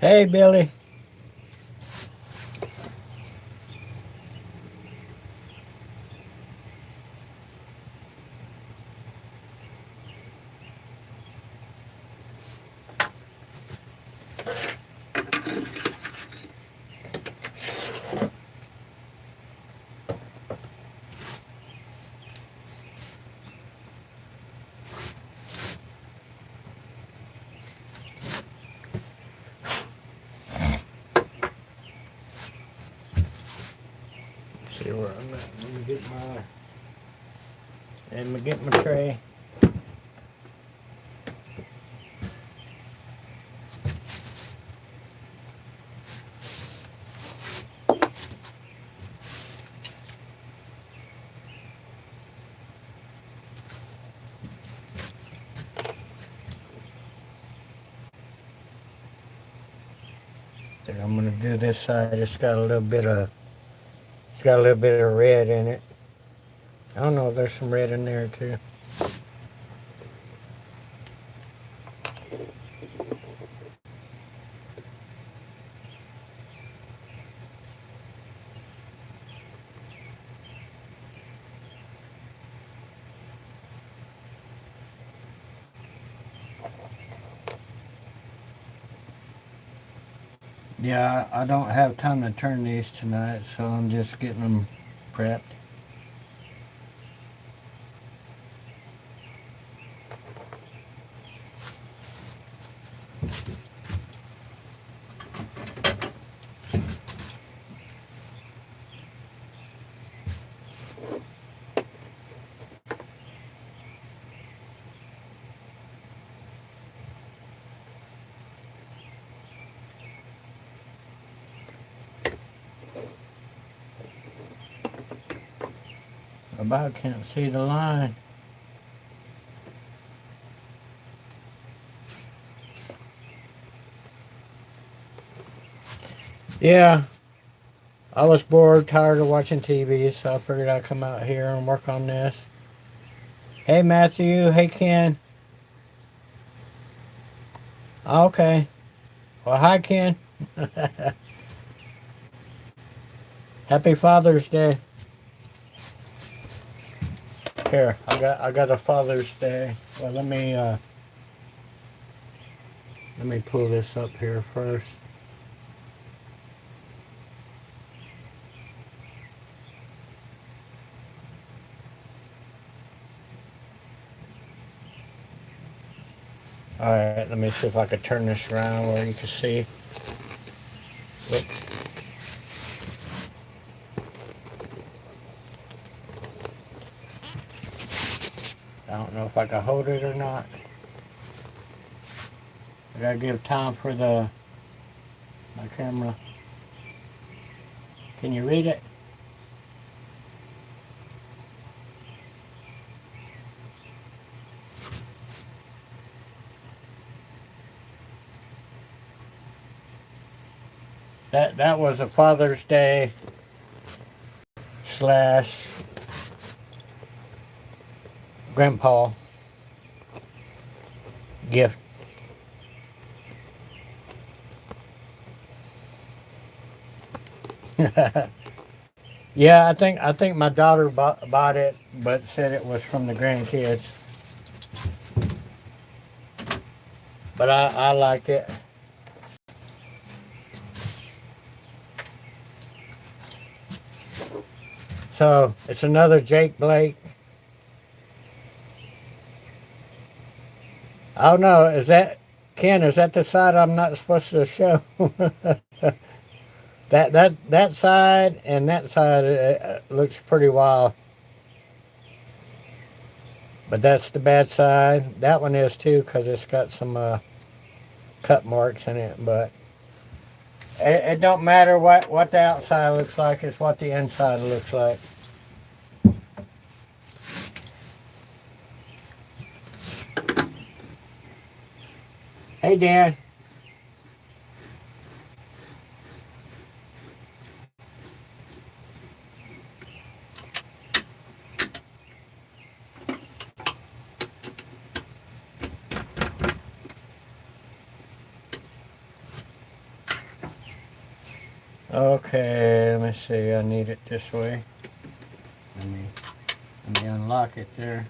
Hey, Billy. Let's see where I'm at. Let me get my tray. Then I'm gonna do this side. It's got a little bit of red in it. I don't know if there's some red in there too. Yeah, I don't have time to turn these tonight, so I'm just getting them prepped. I about can't see the line. Yeah, I was bored, tired of watching TV, so I figured I'd come out here and work on this. Hey, Matthew. Hey, Ken. Okay. Well, hi, Ken. Happy Father's Day. Here, I got a Father's Day. Well, let me pull this up here first. All right, let me see if I can turn this around where you can see. Look. I don't know if I can hold it or not. I gotta give time for my camera. Can you read it? That was a Father's Day slash Grandpa gift. Yeah, I think my daughter bought it, but said it was from the grandkids. But I like it. So it's another Jake Blake. Oh no, is that Ken? Is that the side I'm not supposed to show? that side and that side looks pretty wild, but that's the bad side. That one is too because it's got some cut marks in it. But it don't matter what the outside looks like. It's what the inside looks like. Hey Dan. Okay, let me see. I need it this way. Let me, let me unlock it there.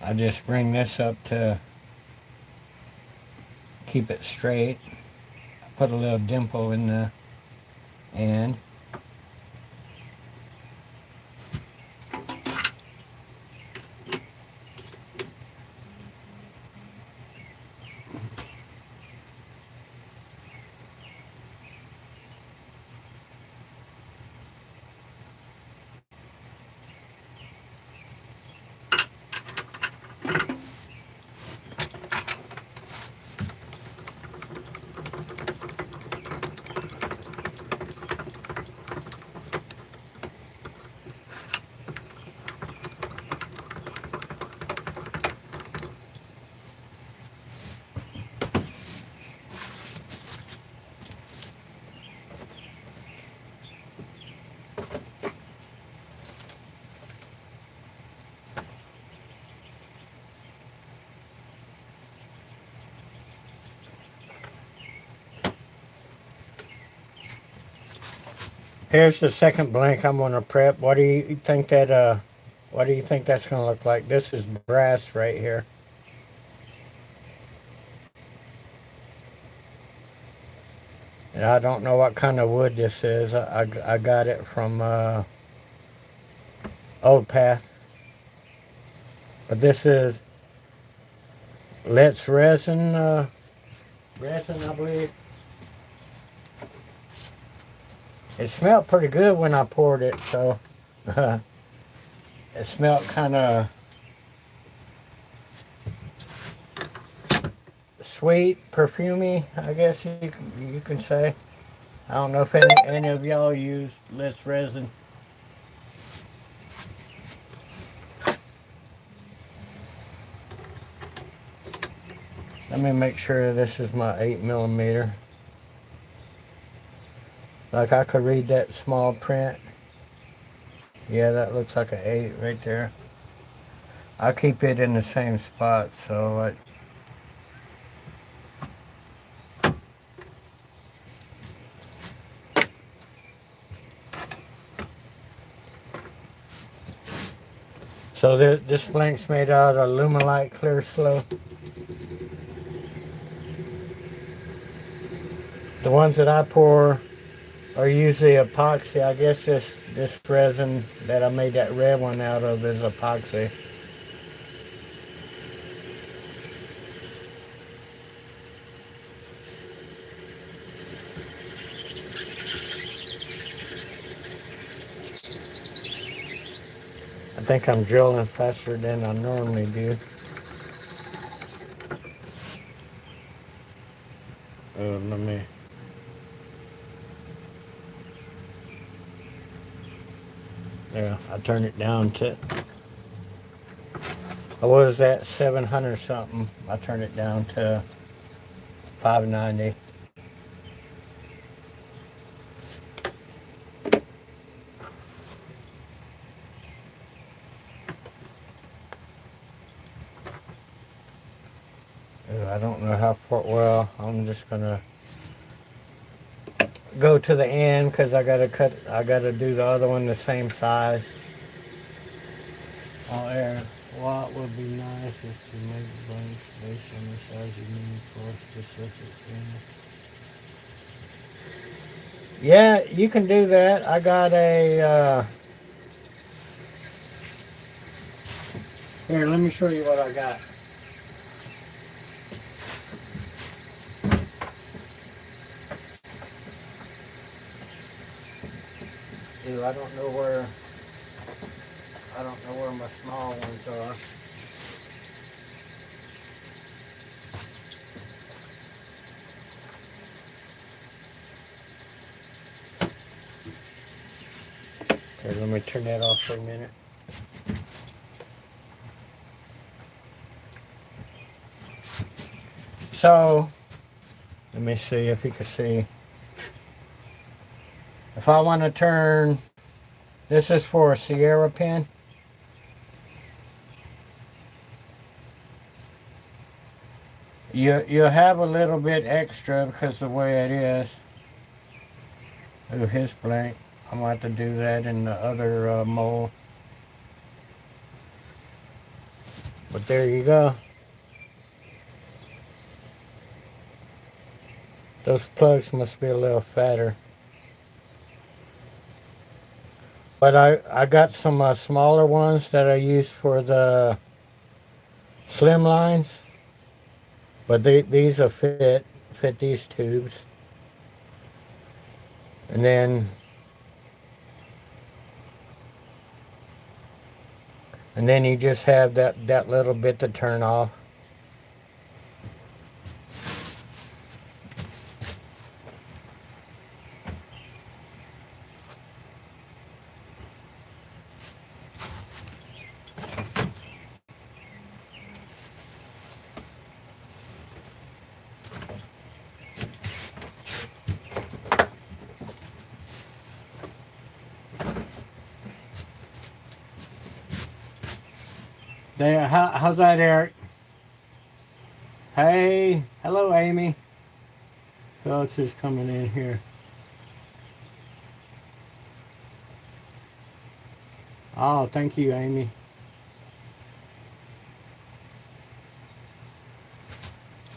I just bring this up to keep it straight. Put a little dimple in the end. Here's the second blank I'm gonna prep. What do you think that what do you think that's gonna look like? This is brass right here. And I don't know what kind of wood this is. I got it from Old Path. But this is Let's resin, resin, I believe. It smelled pretty good when I poured it, so it smelled kind of sweet, perfumey, I guess you can say. I don't know if any of y'all use Let's resin. Let me make sure this is my 8mm. Like I could read that small print. Yeah, that looks like an 8 right there. I keep it in the same spot, so this blank's made out of Lumelite Clear Slow. The ones that I pour are usually epoxy. I guess this resin that I made that red one out of is epoxy. I think I'm drilling faster than I normally do. Let me. Yeah, I turned it down to. I was at 700 something. I turned it down to 590. I don't know how far. Well, I'm just gonna go to the end because I gotta cut. I gotta do the other one the same size. Oh, Aaron, what would be nice is to make blanks based on the size you need for a specific thing. Yeah, you can do that. I got a. Here, let me show you what I got. Ew, I don't know where. I don't know where my small ones are. Here, let me turn that off for a minute. So, let me see if you can see. If I want to turn, this is for a Sierra pin. You'll have a little bit extra because the way it is. Ooh, his blank. I'm going to have to do that in the other mold. But there you go. Those plugs must be a little fatter. But I got some smaller ones that I use for the slim lines. But these will fit these tubes. And then you just have that little bit to turn off. There, how's that, Eric? Hey, hello, Amy. Who else is coming in here? Oh, thank you, Amy.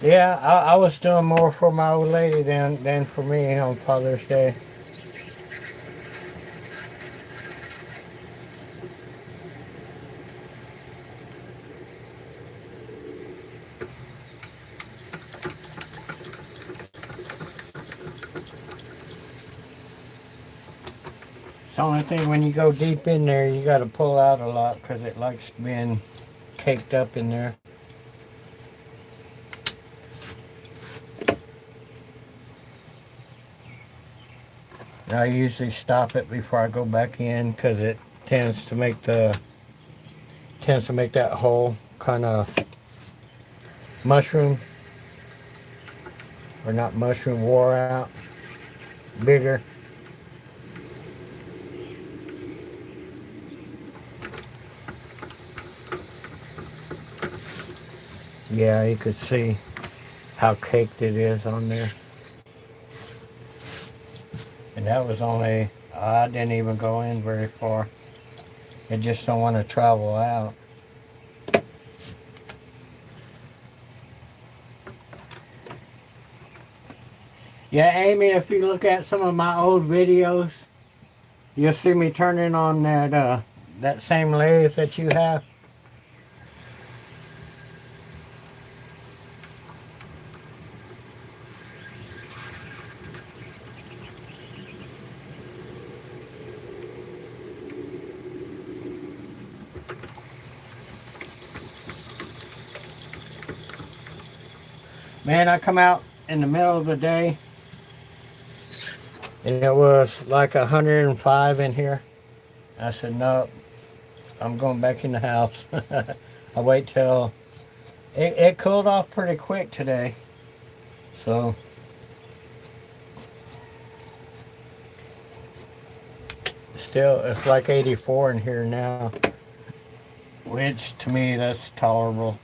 Yeah, I was doing more for my old lady than for me on Father's Day. It's the only thing when you go deep in there, you got to pull out a lot because it likes being caked up in there. And I usually stop it before I go back in because it tends to make that hole kind of mushroom, or not mushroom, wore out, bigger. Yeah, you could see how caked it is on there. And that was only, I didn't even go in very far. I just don't want to travel out. Yeah, Amy, if you look at some of my old videos, you'll see me turning on that same lathe that you have. Man, I come out in the middle of the day and it was like 105 in here. I said, no, I'm going back in the house. I wait till it cooled off pretty quick today. So still, it's like 84 in here now, which to me, that's tolerable.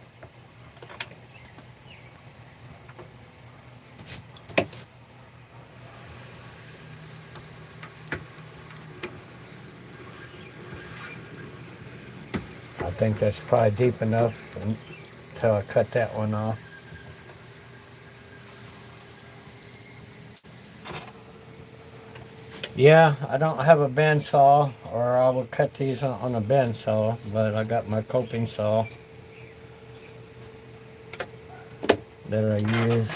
I think that's probably deep enough until I cut that one off. Yeah, I don't have a bandsaw, or I would cut these on a bandsaw, but I got my coping saw that I use.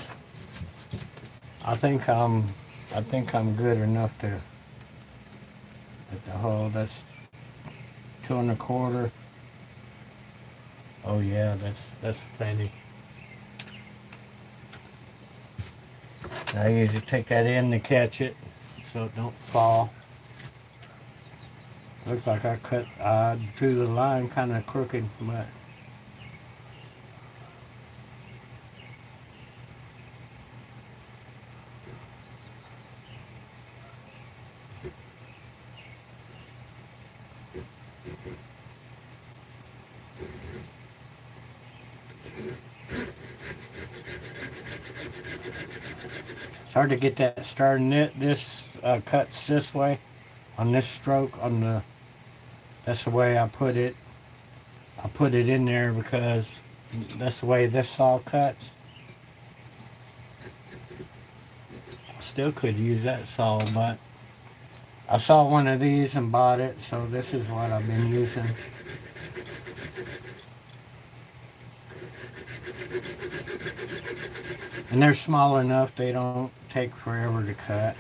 I think I'm good enough to at the hole. That's 2 1/4. Oh yeah, that's plenty. I usually take that in to catch it so it don't fall. Looks like I drew the line kind of crooked, but hard to get that started. This cuts this way on this stroke on the. That's the way I put it. I put it in there because that's the way this saw cuts. I still could use that saw, but I saw one of these and bought it, so this is what I've been using. And they're small enough, they don't take forever to cut.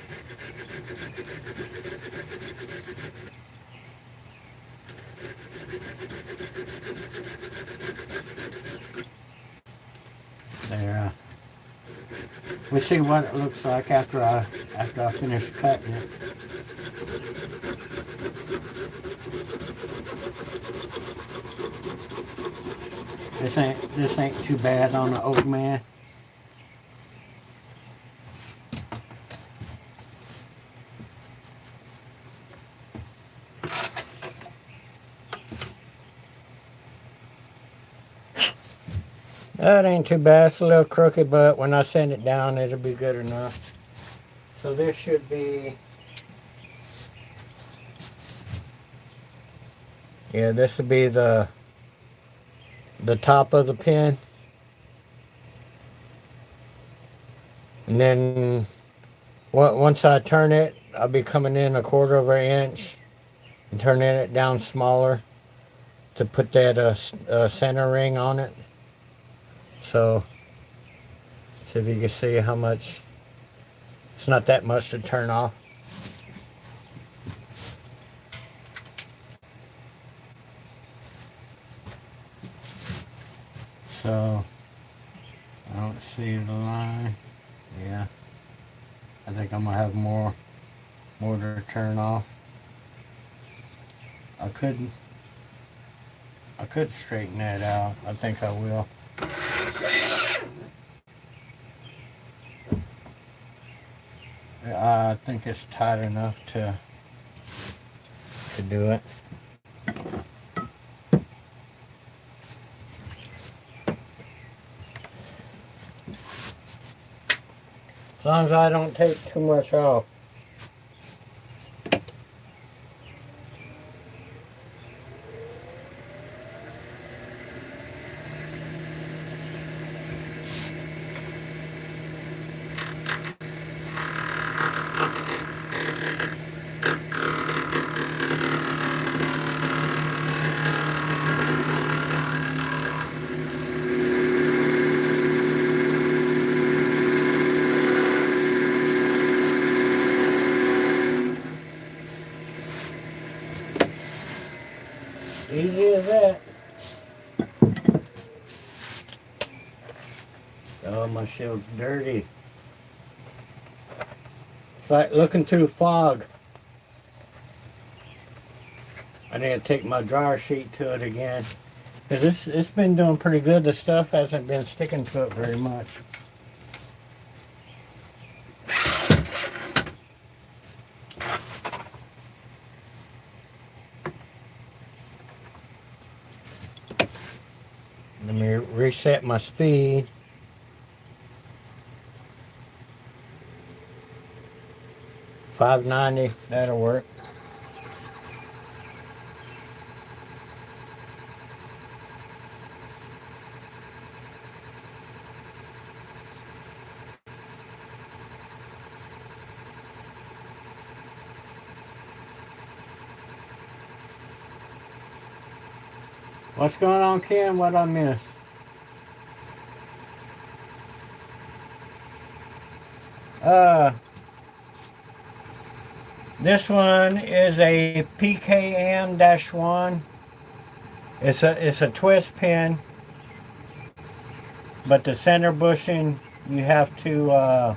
There. We'll see what it looks like after I finish cutting it. This ain't too bad on the old man. That ain't too bad. It's a little crooked, but when I send it down, it'll be good enough. So this should be, yeah, this will be the top of the pin. And then once I turn it, I'll be coming in 1/4 of an inch and turning it down smaller to put that center ring on it. So, see if you can see how much, it's not that much to turn off. So, I don't see the line. Yeah, I think I'm gonna have more to turn off. I could straighten that out. I think I will. I think it's tight enough to do it. As long as I don't take too much off. Easy as that. Oh, my shield's dirty. It's like looking through fog. I need to take my dryer sheet to it again. Because it's been doing pretty good. The stuff hasn't been sticking to it very much. Let me reset my speed. $5.90, that'll work. What's going on, Ken? What I miss? This one is a PKM-1. It's a twist pin, but the center bushing you have to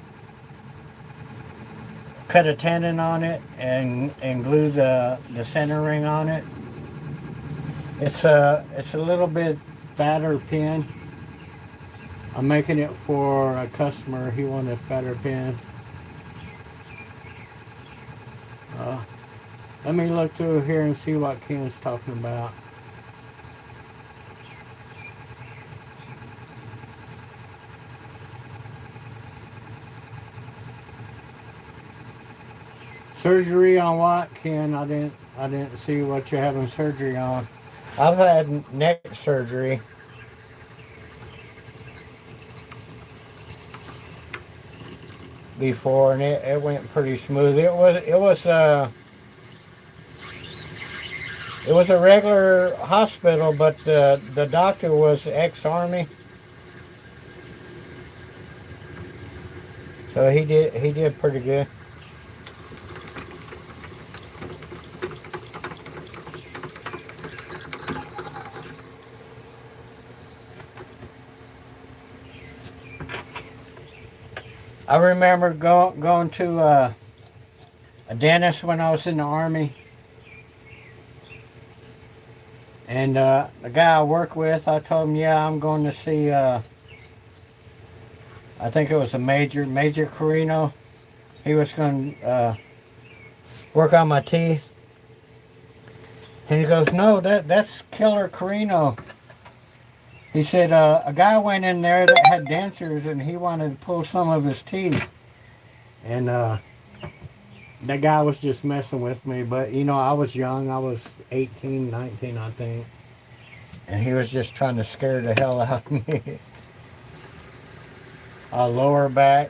cut a tenon on it and glue the center ring on it. It's a little bit fatter pin. I'm making it for a customer. He wanted a fatter pin. Let me look through here and see what Ken's talking about. Surgery on what, Ken? I didn't see what you're having surgery on. I've had neck surgery before, and it went pretty smooth. It was a regular hospital, but the doctor was ex-army, so he did pretty good. I remember going to a dentist when I was in the army, and the guy I work with, I told him, yeah, I'm going to see. I think it was a Major Carino. He was going to work on my teeth, and he goes, no, that's Killer Carino. He said a guy went in there that had dentures, and he wanted to pull some of his teeth, and that guy was just messing with me. But I was young. I was 18, 19, I think, and he was just trying to scare the hell out of me. Lower back.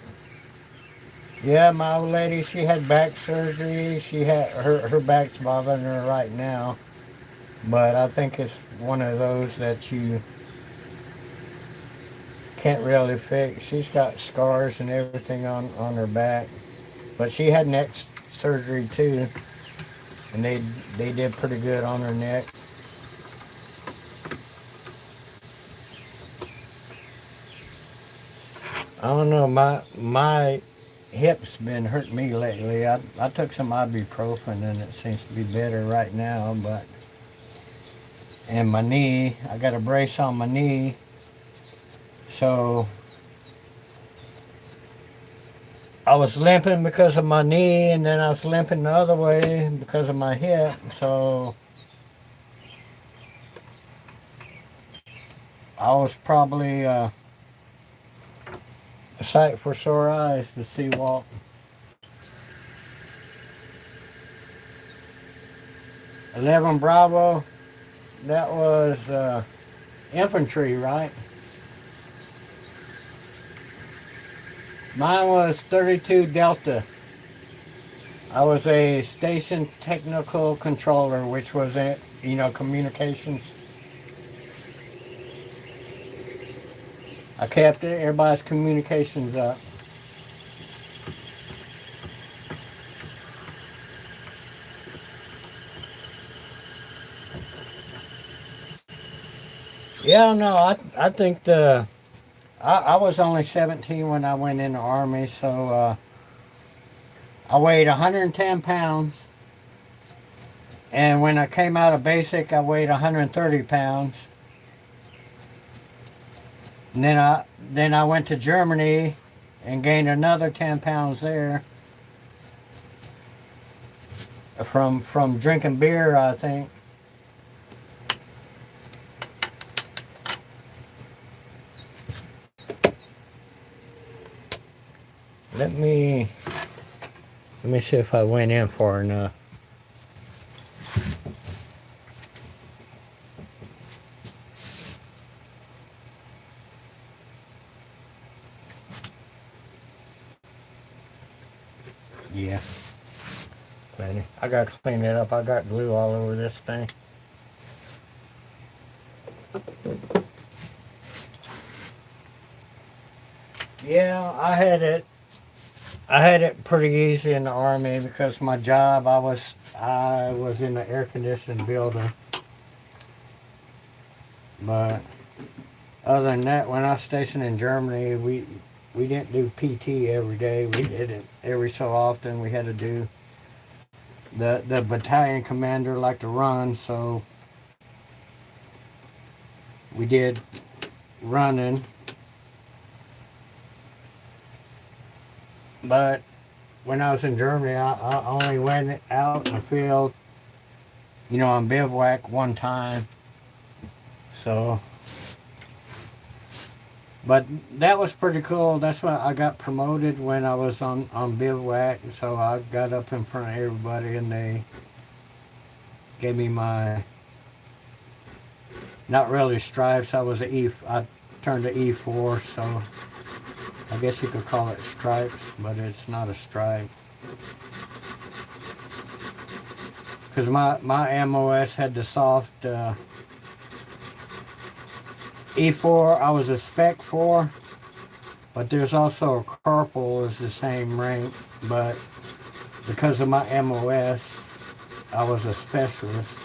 Yeah, my old lady, she had back surgery. She had her back's bothering her right now, but I think it's one of those that you can't really fix. She's got scars and everything on her back, but she had neck surgery too, and they did pretty good on her neck. I don't know, my hip's been hurting me lately. I took some ibuprofen and it seems to be better right now, and my knee, I got a brace on my knee, so I was limping because of my knee, and then I was limping the other way because of my hip, so I was probably a sight for sore eyes to see walk. 11 Bravo, that was infantry, right? Mine was 32 Delta. I was a station technical controller, which was communications. I kept everybody's communications up. Yeah, no, I think I was only 17 when I went in the army, so I weighed 110 pounds, and when I came out of basic, I weighed 130 pounds. And then I went to Germany and gained another 10 pounds there from drinking beer, I think. Let me see if I went in far enough. Yeah, plenty. I gotta clean it up. I got glue all over this thing. Yeah, I had it pretty easy in the army because my job, I was in the air conditioned building. But other than that, when I was stationed in Germany, we didn't do PT every day. We did it every so often. We had to do the battalion commander liked to run, so we did running. But when I was in Germany, I only went out in the field, on bivouac one time. So, But that was pretty cool. That's why I got promoted when I was on bivouac. So I got up in front of everybody and they gave me my, not really stripes. I turned to E4, so I guess you could call it stripes, but it's not a stripe. Because my MOS had the soft E4. I was a spec 4, but there's also a corporal is the same rank, but because of my MOS, I was a specialist.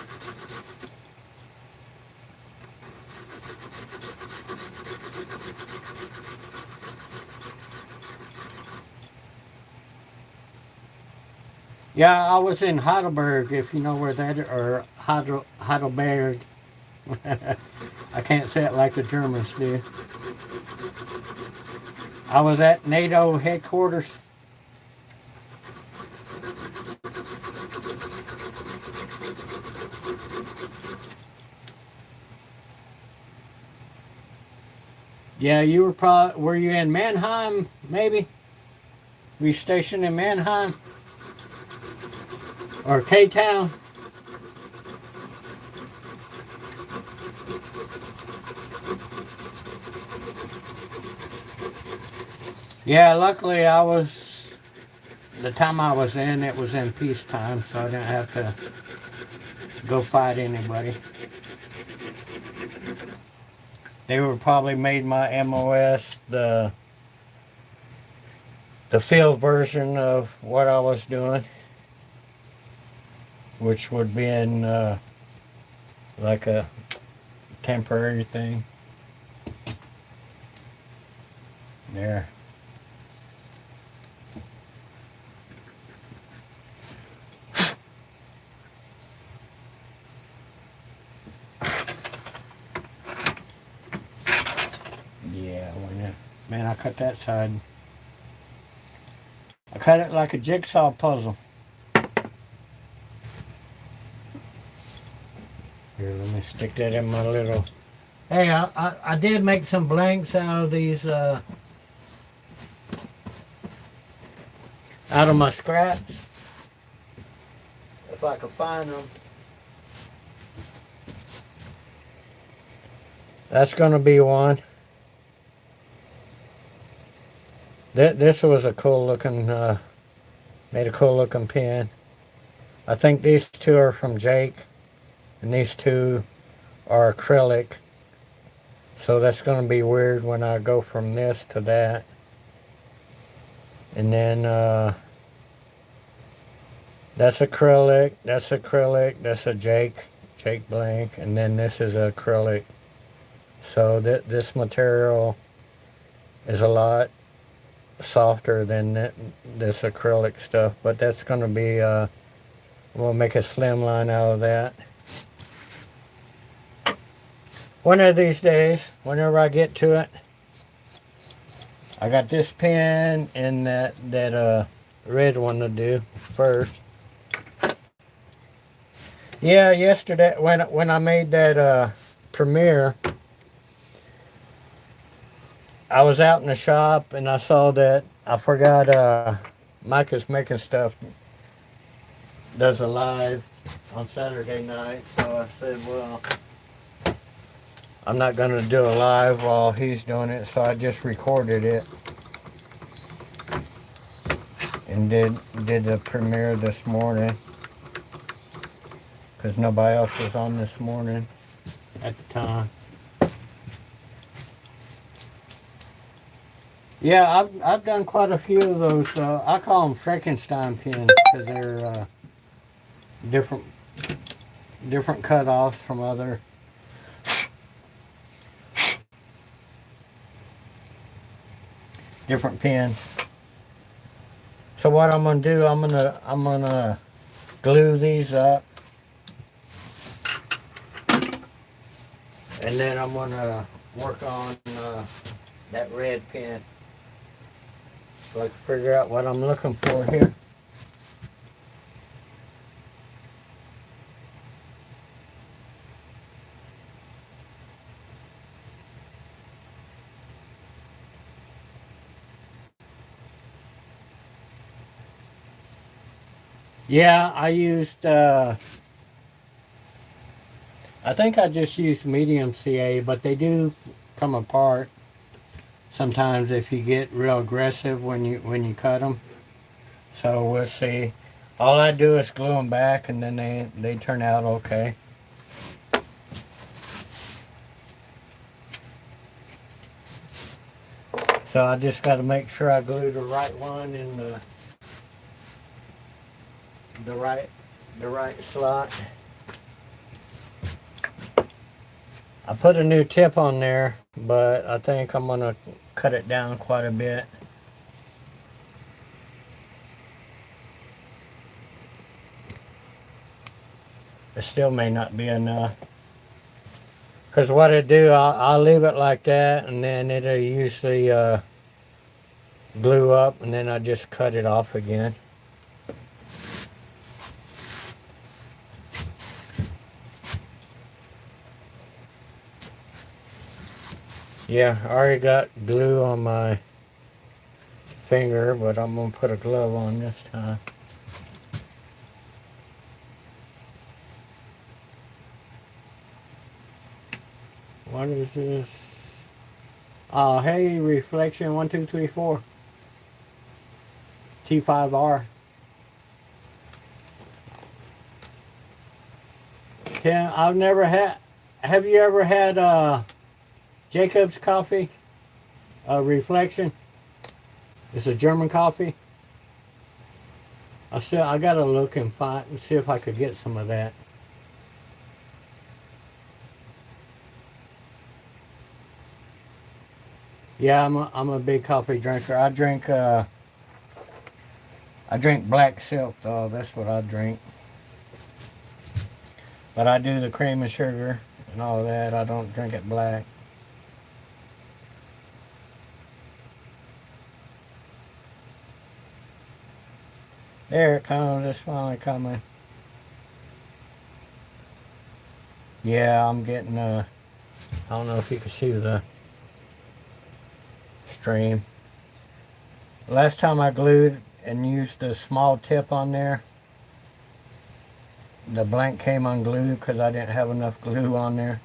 Yeah, I was in Heidelberg, if you know where that is, or Heidelberg. I can't say it like the Germans do. I was at NATO headquarters. Yeah, were you in Mannheim, maybe? Were you stationed in Mannheim? Or K-Town? Yeah, luckily the time I was in, it was in peacetime, so I didn't have to go fight anybody. They would probably made my MOS the field version of what I was doing, which would be in like a temporary thing. There. Yeah, man, I cut that side. I cut it like a jigsaw puzzle. Here, let me stick that in my little... Hey, I did make some blanks out of these, out of my scraps. If I could find them. That's going to be one. This was a cool looking, made a cool looking pen. I think these two are from Jake, and these two are acrylic. So that's going to be weird when I go from this to that. And then that's acrylic, that's a Jake blank, and then this is acrylic. So this material is a lot softer than this acrylic stuff, but that's going to be we'll make a slim line out of that one of these days, whenever I get to it. I got this pen and that red one to do first. Yeah, yesterday when I made that premiere, I was out in the shop and I saw that I forgot Mike is making stuff, does a live on Saturday night, so I said, well, I'm not going to do a live while he's doing it, so I just recorded it and did the premiere this morning because nobody else was on this morning at the time. Yeah, I've done quite a few of those. I call them Frankenstein pins because they're different cutoffs from other. Different pins. So what I'm gonna do, I'm gonna glue these up, and then I'm gonna work on that red pin. So I can figure out what I'm looking for here. Yeah, I used, I think I just used medium CA, but they do come apart sometimes if you get real aggressive when you cut them. So we'll see. All I do is glue them back, and then they turn out okay. So I just got to make sure I glue the right one in the right the right slot. I put a new tip on there, but I think I'm gonna cut it down quite a bit. It still may not be enough. Because what I do, I'll leave it like that, and then it'll usually glue up, and then I just cut it off again. Yeah, I already got glue on my finger, but I'm going to put a glove on this time. What is this? Oh, hey, reflection 1234. T5R. Tim, I've never had. Have you ever had Jacob's coffee? Reflection. It's a German coffee. I gotta look and find and see if I could get some of that. Yeah, I'm a big coffee drinker. I drink black silk though. That's what I drink. But I do the cream and sugar and all that. I don't drink it black. There it comes. It's finally coming. Yeah, I'm getting I don't know if you can see the stream. Last time I glued and used the small tip on there, the blank came unglued because I didn't have enough glue on there.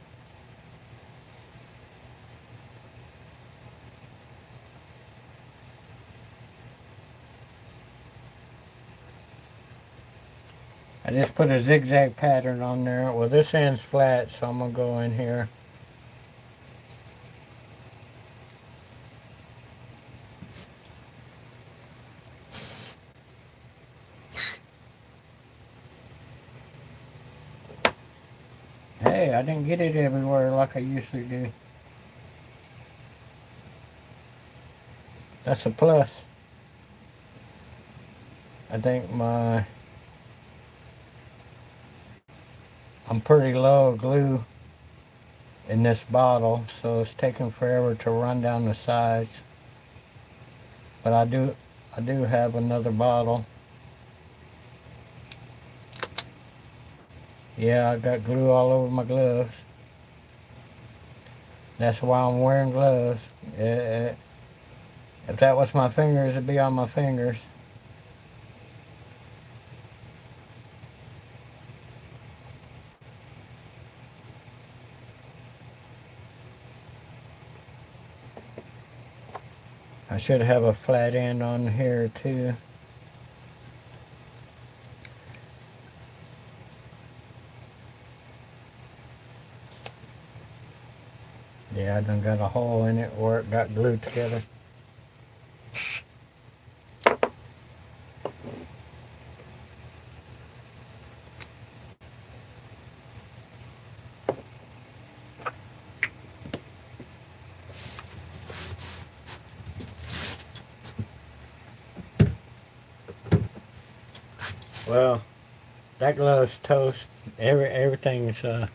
I just put a zigzag pattern on there. Well, this end's flat, so I'm going to go in here. Hey, I didn't get it everywhere like I usually do. That's a plus. I think I'm pretty low glue in this bottle, so it's taking forever to run down the sides. But I do have another bottle. Yeah, I got glue all over my gloves. That's why I'm wearing gloves. If that was my fingers, it'd be on my fingers. I should have a flat end on here too. Yeah, I done got a hole in it where it got glued together. Well, that glove's toast. Everything's I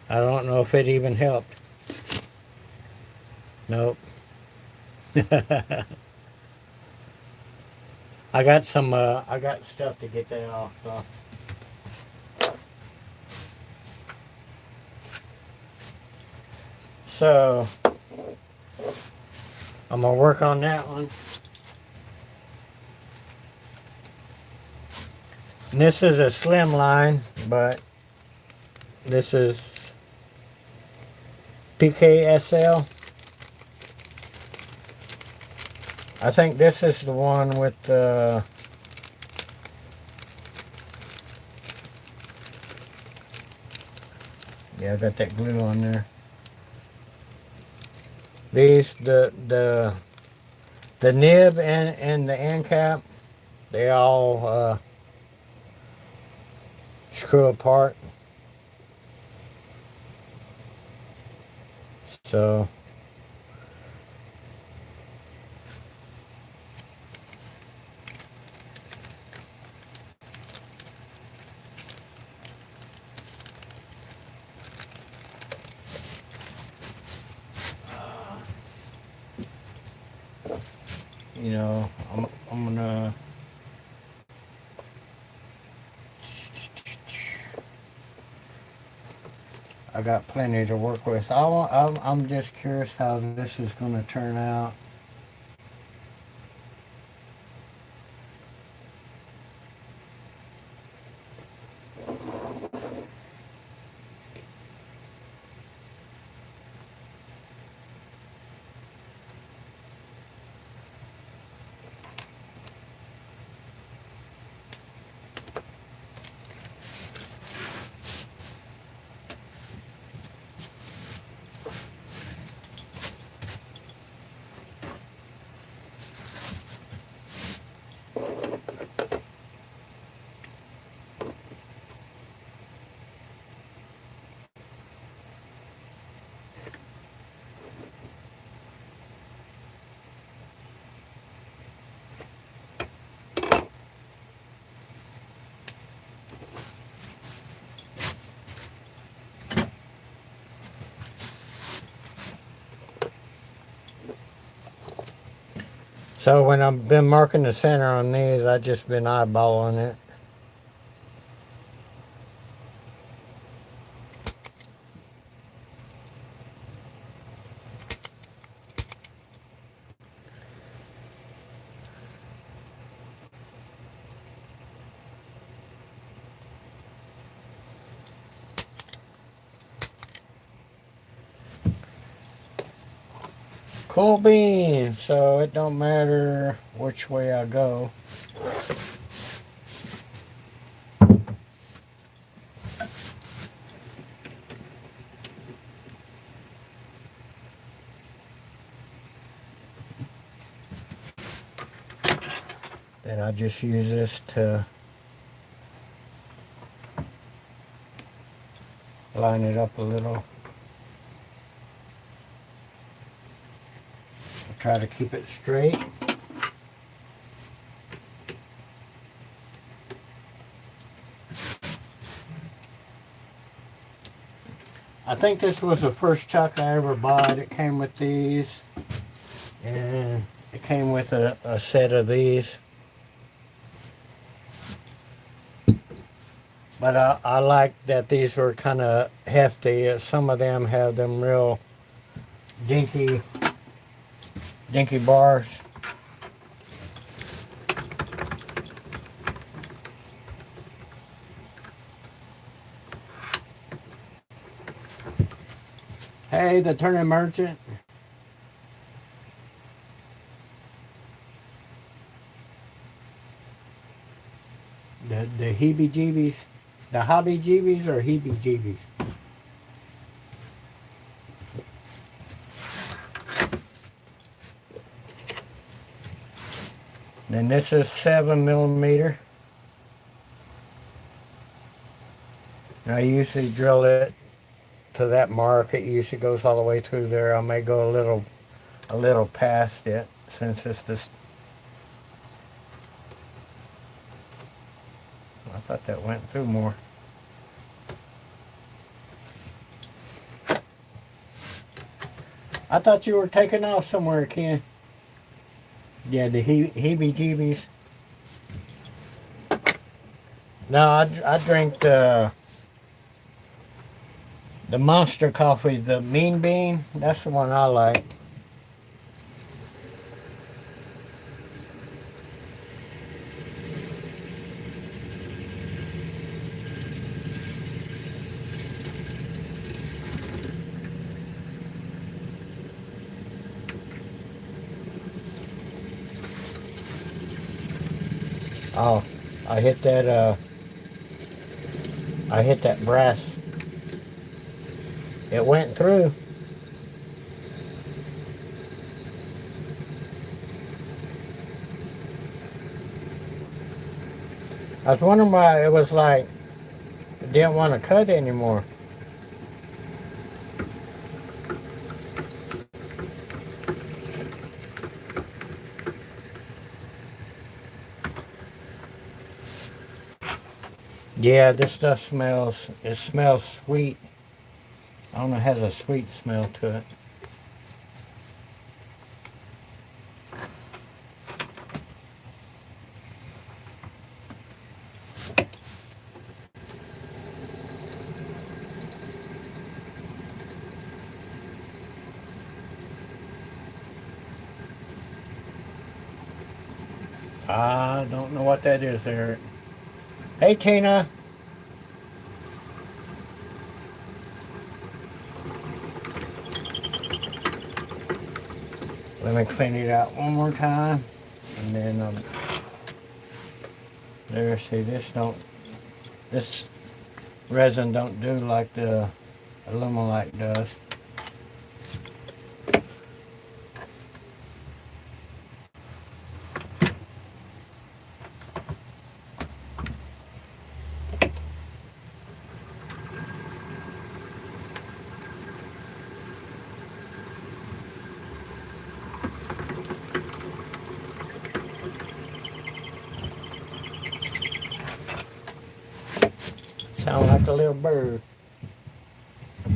don't know if it even helped. Nope. I got stuff to get that off. So I'm gonna work on that one. And this is a slim line, but this is PKSL. I think this is the one with the yeah, I got that glue on there. These the nib and the end cap, they all screw apart. So you know, I'm gonna I got plenty to work with. I'm just curious how this is going to turn out. So when I've been marking the center on these, I've just been eyeballing it. Cool beans, so it don't matter which way I go. Then I just use this to line it up a little. Try to keep it straight. I think this was the first chuck I ever bought. It came with these, and it came with a set of these. But I like that these were kind of hefty. Some of them have them real dinky bars. Hey, the turning merchant. The heebie-jeebies. The hobby-jeebies or heebie-jeebies? Then this is 7mm. I usually drill it to that mark. It usually goes all the way through there. I may go a little past it since it's this. I thought that went through more. I thought you were taking off somewhere, Ken. Yeah, the heebie-jeebies. No, I drink the monster coffee, the mean bean. That's the one I like. Oh, I hit that, I hit that brass. It went through. I was wondering why it was like, it didn't want to cut anymore. Yeah, this stuff smells, it smells sweet. I don't know, it has a sweet smell to it. I don't know what that is there. Hey, Tina. Let me clean it out one more time. And then, there, see, this resin don't do like the Alumilite does. Sound like a little bird. I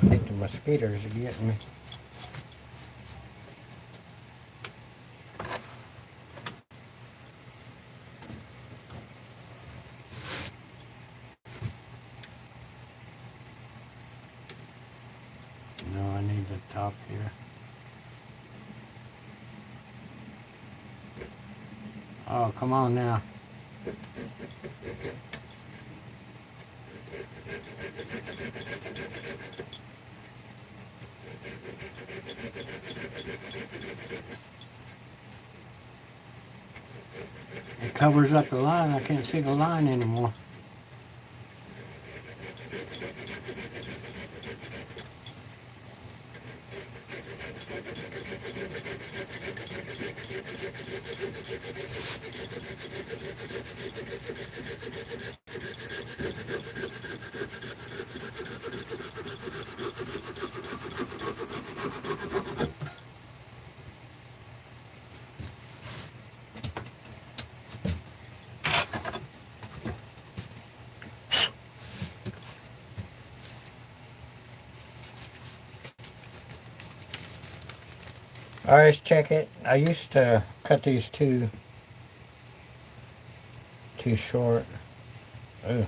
think the mosquitoes are getting me. No, I need the top here. Oh, come on now. It covers up the line. I can't see the line anymore. All right, let's check it. I used to cut these too short. Ugh.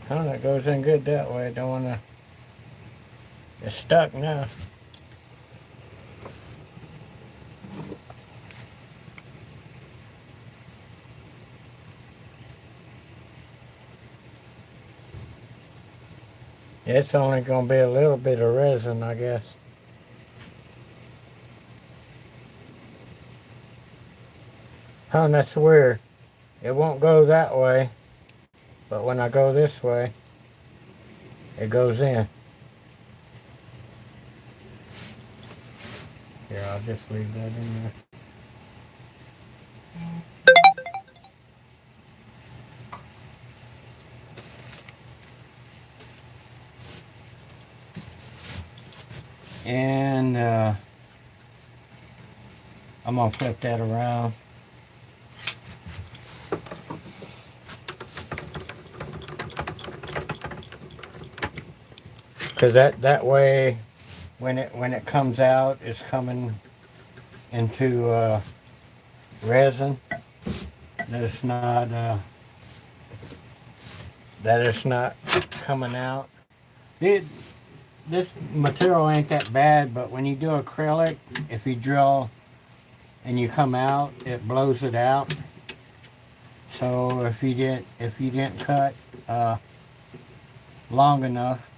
Oh, that goes in good that way. Don't want to. It's stuck now. It's only going to be a little bit of resin, I guess. Oh, that's weird. It won't go that way, but when I go this way, it goes in. Here, I'll just leave that in there. And I'm going to flip that around. Because that way, when it comes out, it's coming into resin. That it's not coming out. This material ain't that bad, but when you do acrylic, if you drill and you come out, it blows it out. So if you didn't cut long enough,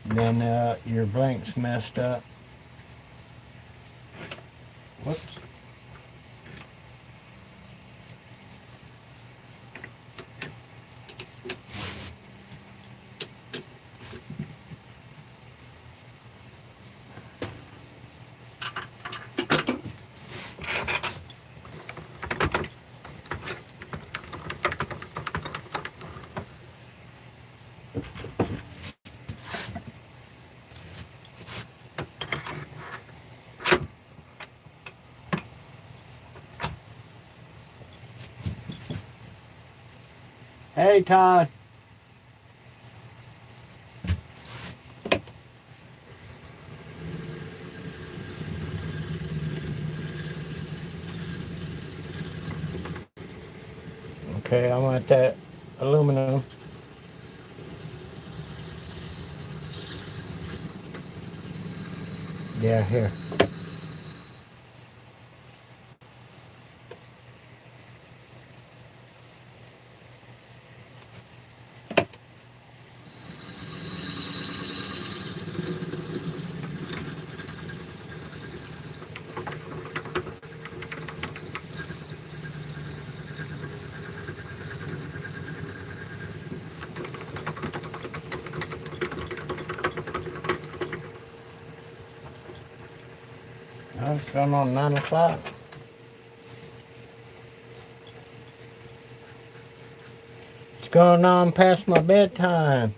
then your blank's messed up. Whoops. Hey, Todd. Okay, I want that aluminum. Yeah, here. Oh, it's going on 9 o'clock. It's going on past my bedtime.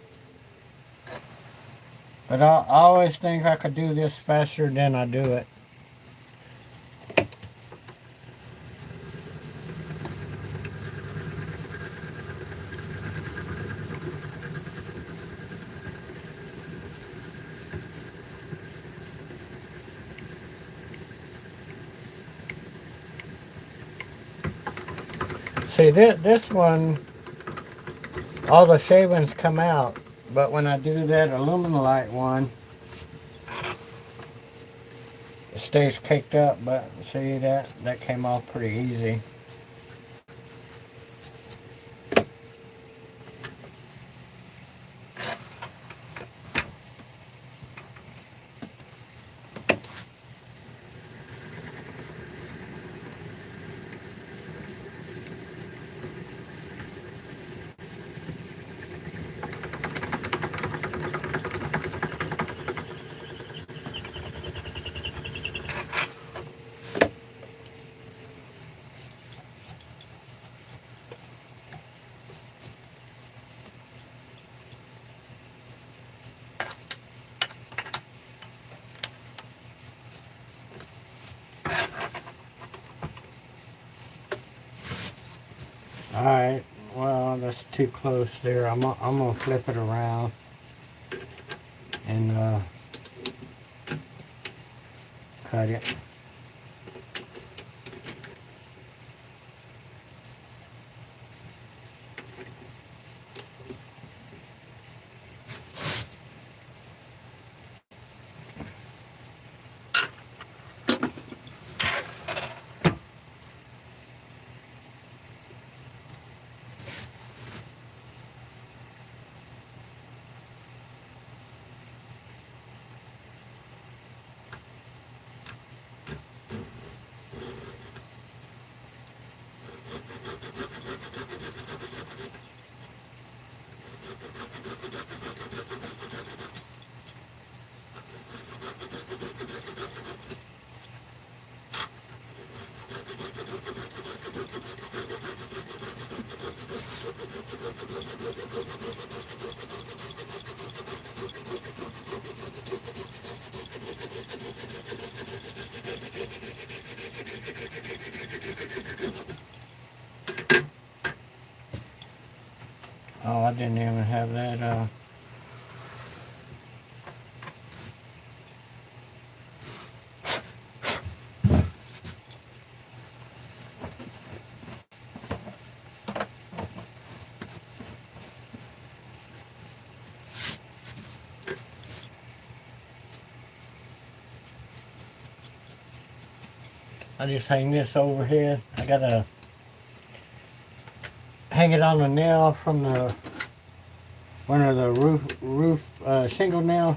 But I always think I could do this faster than I do it. See, this one, all the shavings come out. But when I do that aluminite one, it stays caked up. But see, that came off pretty easy. Alright, well, that's too close there. I'm gonna flip it around and cut it. Oh, I didn't even have that. I just hang this overhead. I gotta hang it on a nail from one of the roof shingle nails.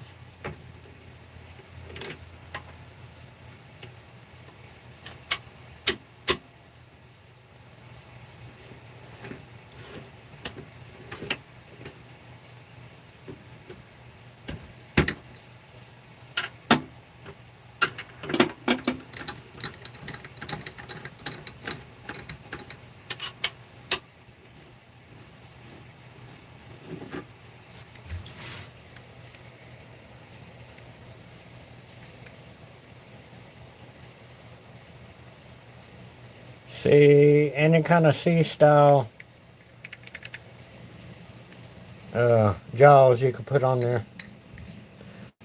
See, any kind of C style jaws you could put on there.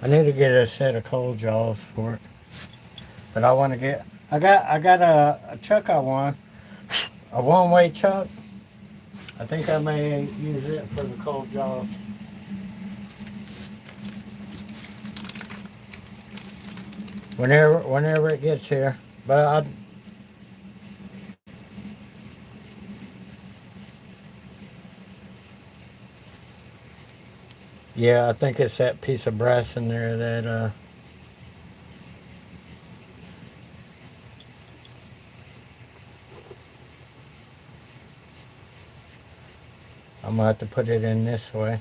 I need to get a set of cold jaws for it, but I want to get. I got a chuck I want, a one way chuck. I think I may use it for the cold jaws. Whenever it gets here, but yeah, I think it's that piece of brass in there that I'm gonna have to put it in this way.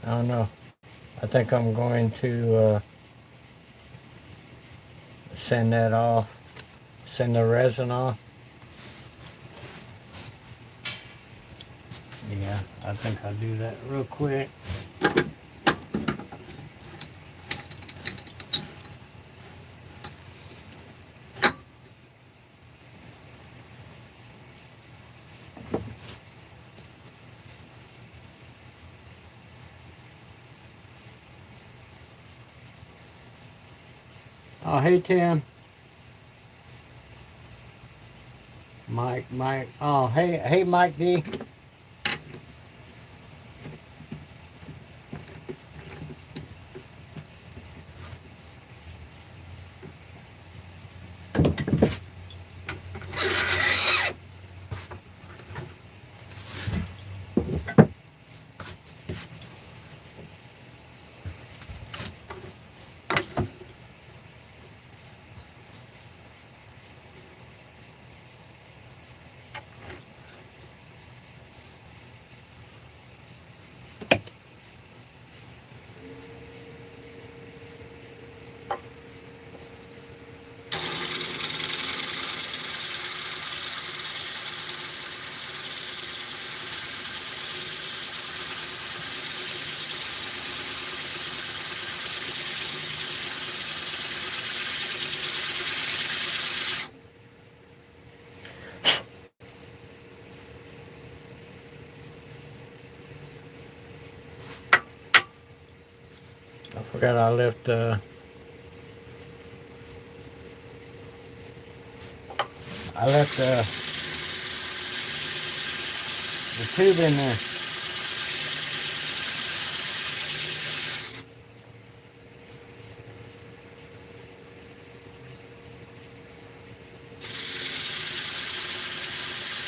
I don't know. I think I'm going to send that off, send the resin off. Yeah, I think I'll do that real quick. Oh, hey Tim. Mike. Oh, hey Mike D. I forgot I left I left the tube in there.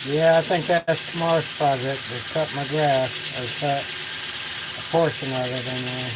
Yeah, I think that's tomorrow's project. To cut my grass, or cut a portion of it anyway.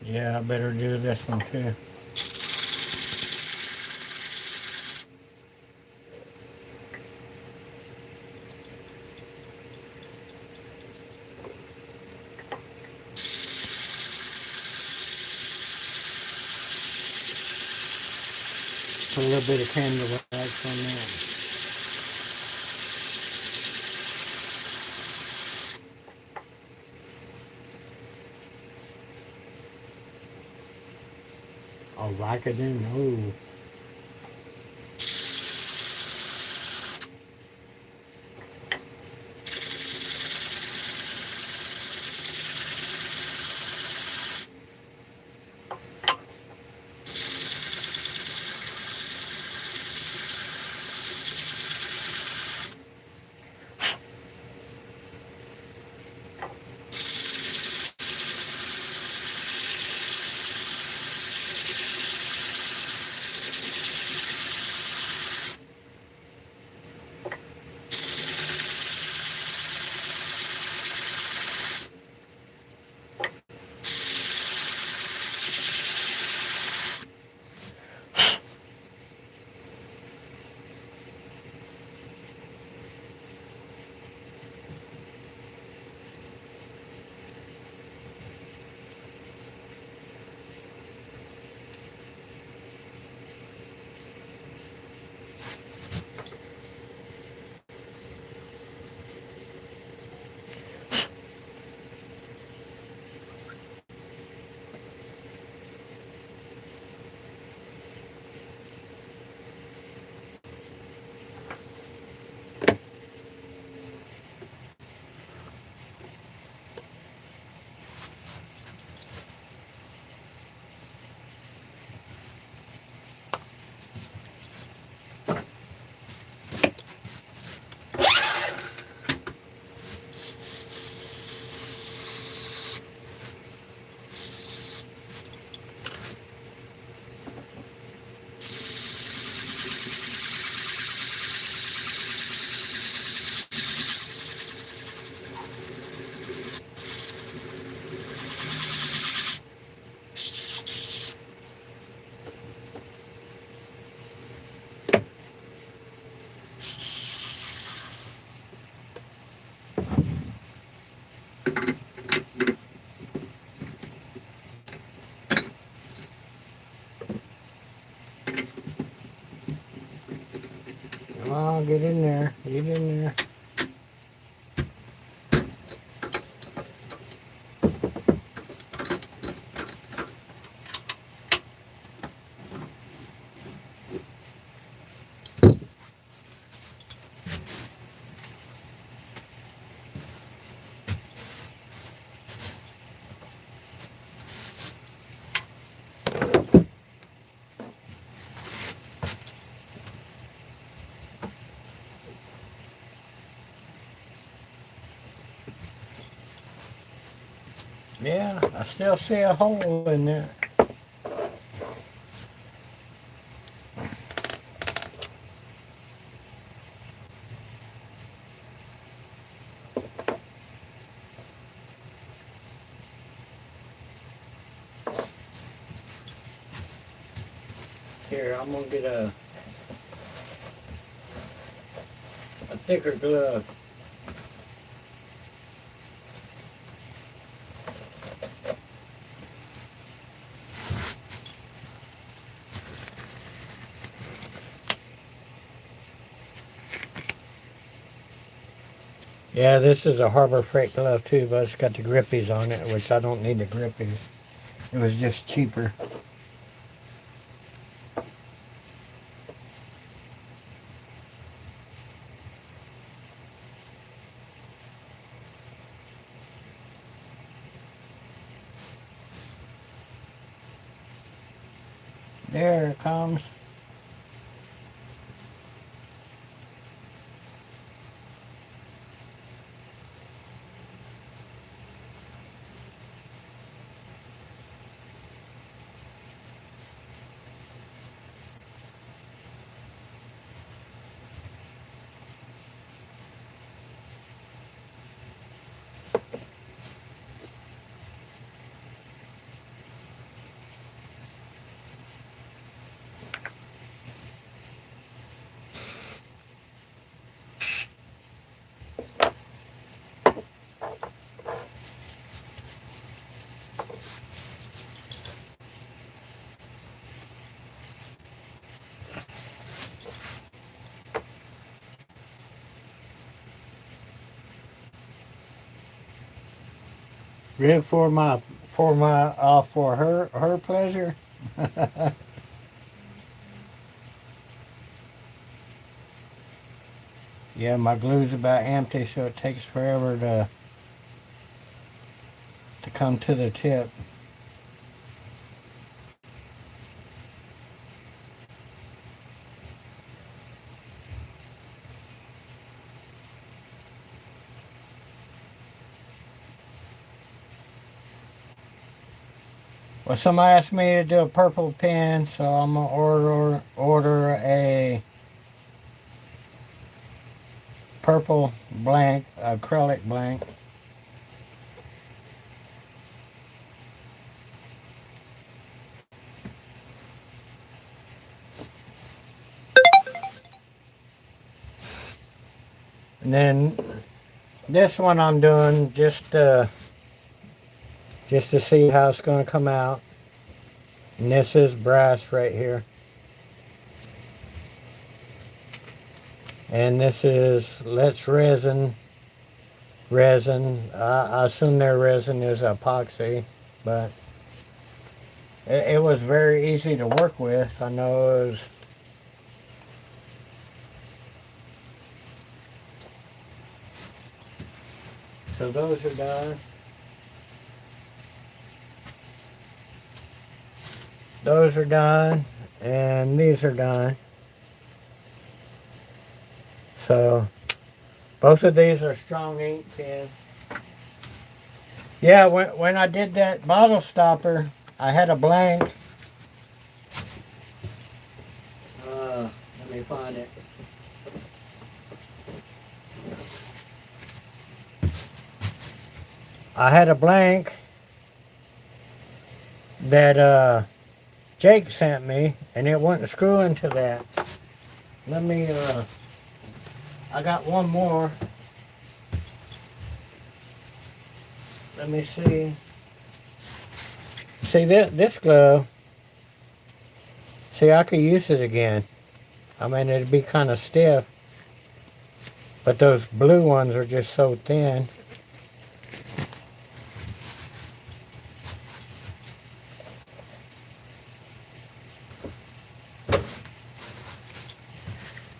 Yeah, I better do this one too. Put a little bit of candle wax on there. Oh, Vicodin? Oh. Yeah, I still see a hole in there. Here, I'm gonna get a thicker glove. Yeah, this is a Harbor Freight glove too, but it's got the grippies on it, which I don't need the grippies. It was just cheaper. There it comes. Really for her pleasure. Yeah, my glue's about empty, so it takes forever to come to the tip. Well, somebody asked me to do a purple pen, so I'm gonna order a purple blank, acrylic blank. And then this one I'm doing just to see how it's gonna come out. And this is brass right here. And this is Let's resin. I assume their resin is epoxy, but it was very easy to work with. I know it was. So those are done. Those are done, and these are done. So both of these are strong ink pens. Yeah, when I did that bottle stopper, I had a blank. Let me find it. I had a blank that Jake sent me, and it wouldn't screw into that. Let me, I got one more. Let me see. See this glove. See, I could use it again. I mean, it'd be kind of stiff, but those blue ones are just so thin.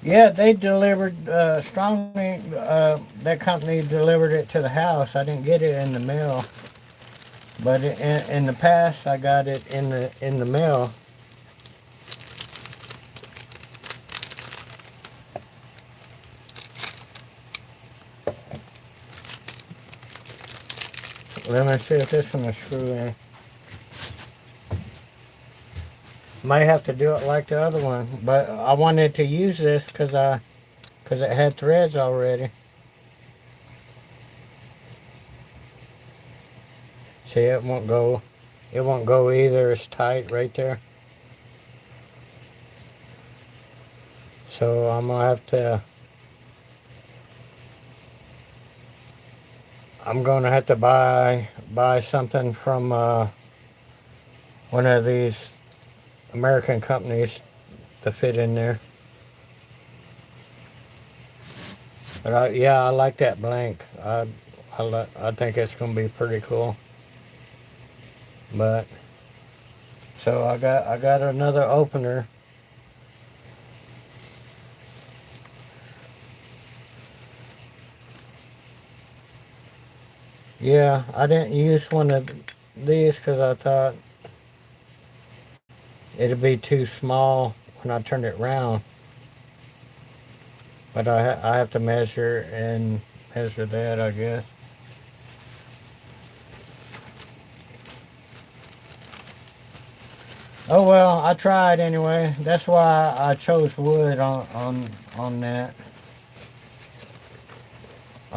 Yeah, they delivered strongly. That company delivered it to the house. I didn't get it in the mail, but in the past, I got it in the mail. Let me see if this one will screw in. Might have to do it like the other one, but I wanted to use this because it had threads already. See, it won't go. It won't go either. It's tight right there. So I'm gonna have to. I'm gonna have to buy something from one of these American companies to fit in there. But yeah, I like that blank. I think it's gonna be pretty cool. But so I got another opener. Yeah, I didn't use one of these because I thought it'd be too small when I turned it round. But I have to measure that, I guess. Oh well, I tried anyway. That's why I chose wood on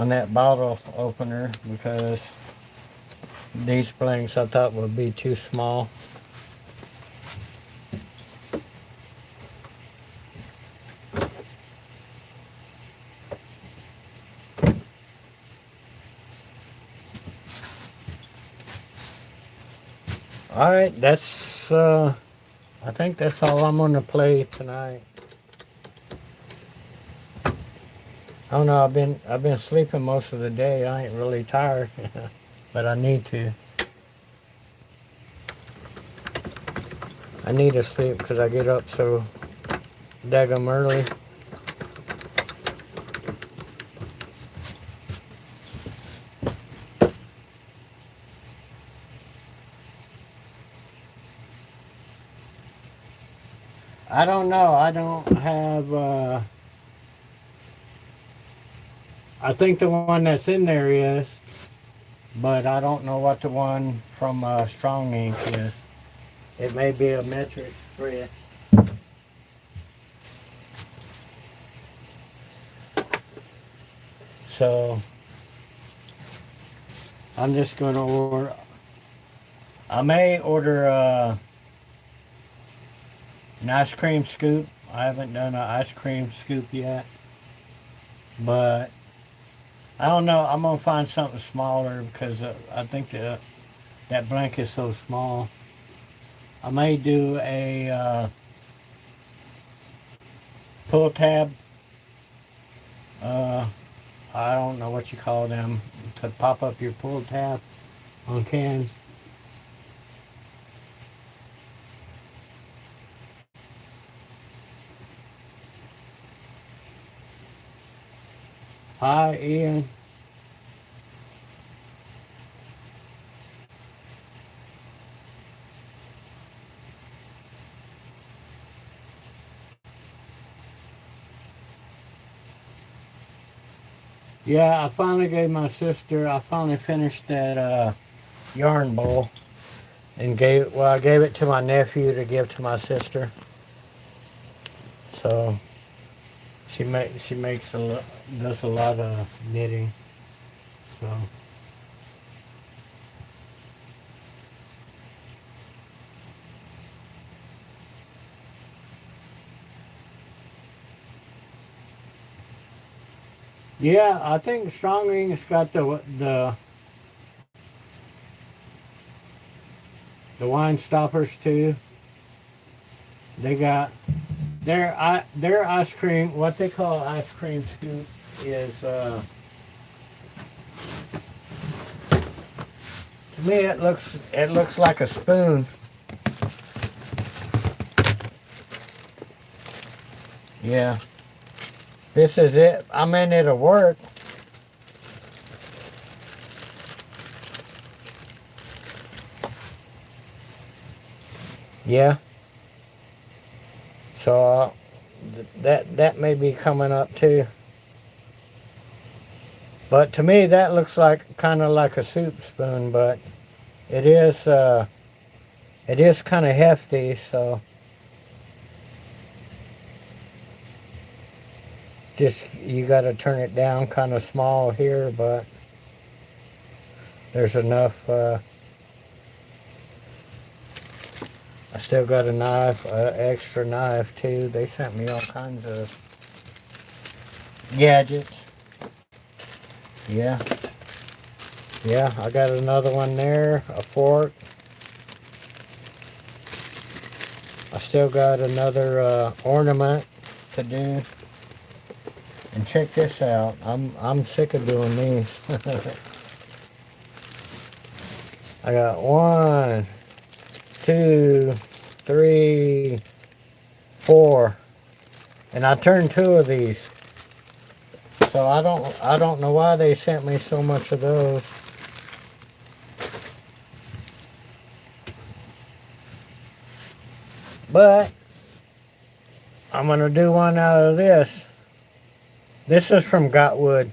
that bottle opener, because these blanks I thought would be too small. Alright, that's I think that's all I'm gonna play tonight. I don't know, I've been sleeping most of the day. I ain't really tired. But I need to. I need to sleep because I get up so daggum early. I don't know. I don't have I think the one that's in there is, but I don't know what the one from Strong Ink is. It may be a metric thread. So I'm just going to order. I may order an ice cream scoop. I haven't done an ice cream scoop yet, but I don't know. I'm gonna find something smaller because I think that blanket is so small. I may do a pull tab. I don't know what you call them, to pop up your pull tab on cans. Hi, Ian. Yeah, I finally gave my sister, I finally finished that yarn bowl and I gave it to my nephew to give to my sister. So she makes does a lot of knitting. So yeah, I think Strong Ink's got the wine stoppers too. They got their ice cream. What they call ice cream scoop is to me it looks like a spoon. Yeah, this is it. I mean, it'll work. Yeah. So that may be coming up too. But to me, that looks like kind of like a soup spoon, but it is kind of hefty, so just you got to turn it down kind of small here, but there's enough. I still got a knife, extra knife too. They sent me all kinds of gadgets. Yeah, yeah, I got another one there, a fork. I still got another ornament to do. And check this out. I'm sick of doing these. I got 1, 2, 3, 4, and I turned 2 of these. So I don't know why they sent me so much of those. But I'm gonna do one out of this. This is from Gotwood.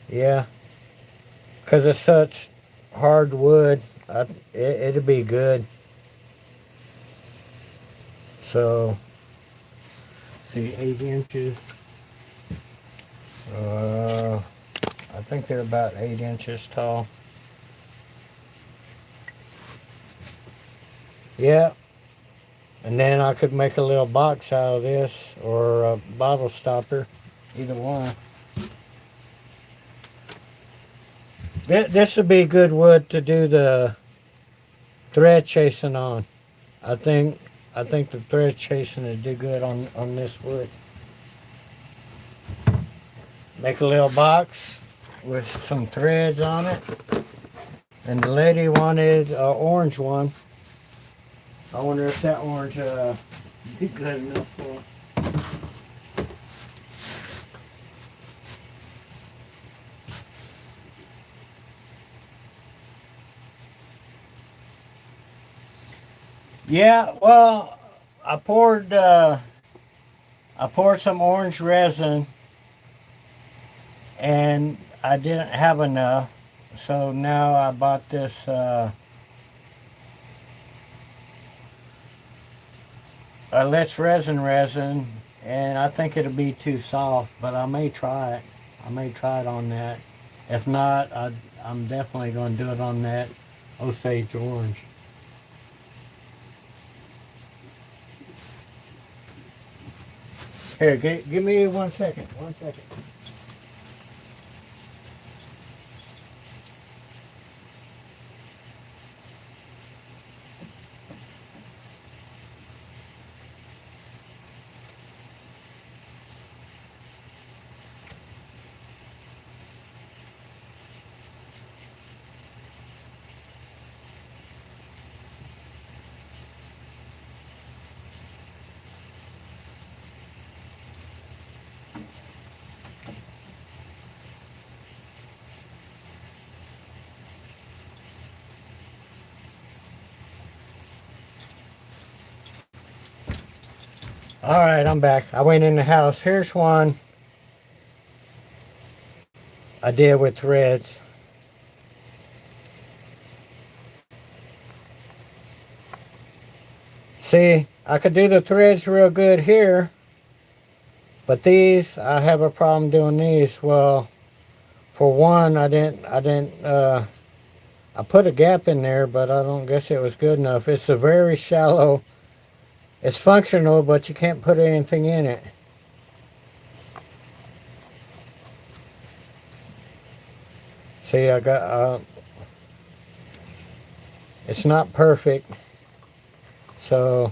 Yeah, because it's such hard wood. It'll be good. So, see, 8 inches. I think they're about 8 inches tall. Yeah, and then I could make a little box out of this or a bottle stopper, either one. This would be good wood to do the thread chasing on. I think the thread chasing would do good on this wood. Make a little box with some threads on it. And the lady wanted an orange one. I wonder if that orange be good enough for her. Yeah, well, I poured some orange resin, and I didn't have enough, so now I bought this Lathe resin, and I think it'll be too soft, but I may try it. I may try it on that. If not, I'm definitely going to do it on that Osage orange. Here, give me 1 second. 1 second. All right, I'm back. I went in the house. Here's one I did with threads. See, I could do the threads real good here, but these, I have a problem doing these. Well, for one, I put a gap in there, but I don't guess it was good enough. It's a very shallow, it's functional, but you can't put anything in it. See, I got, it's not perfect, so,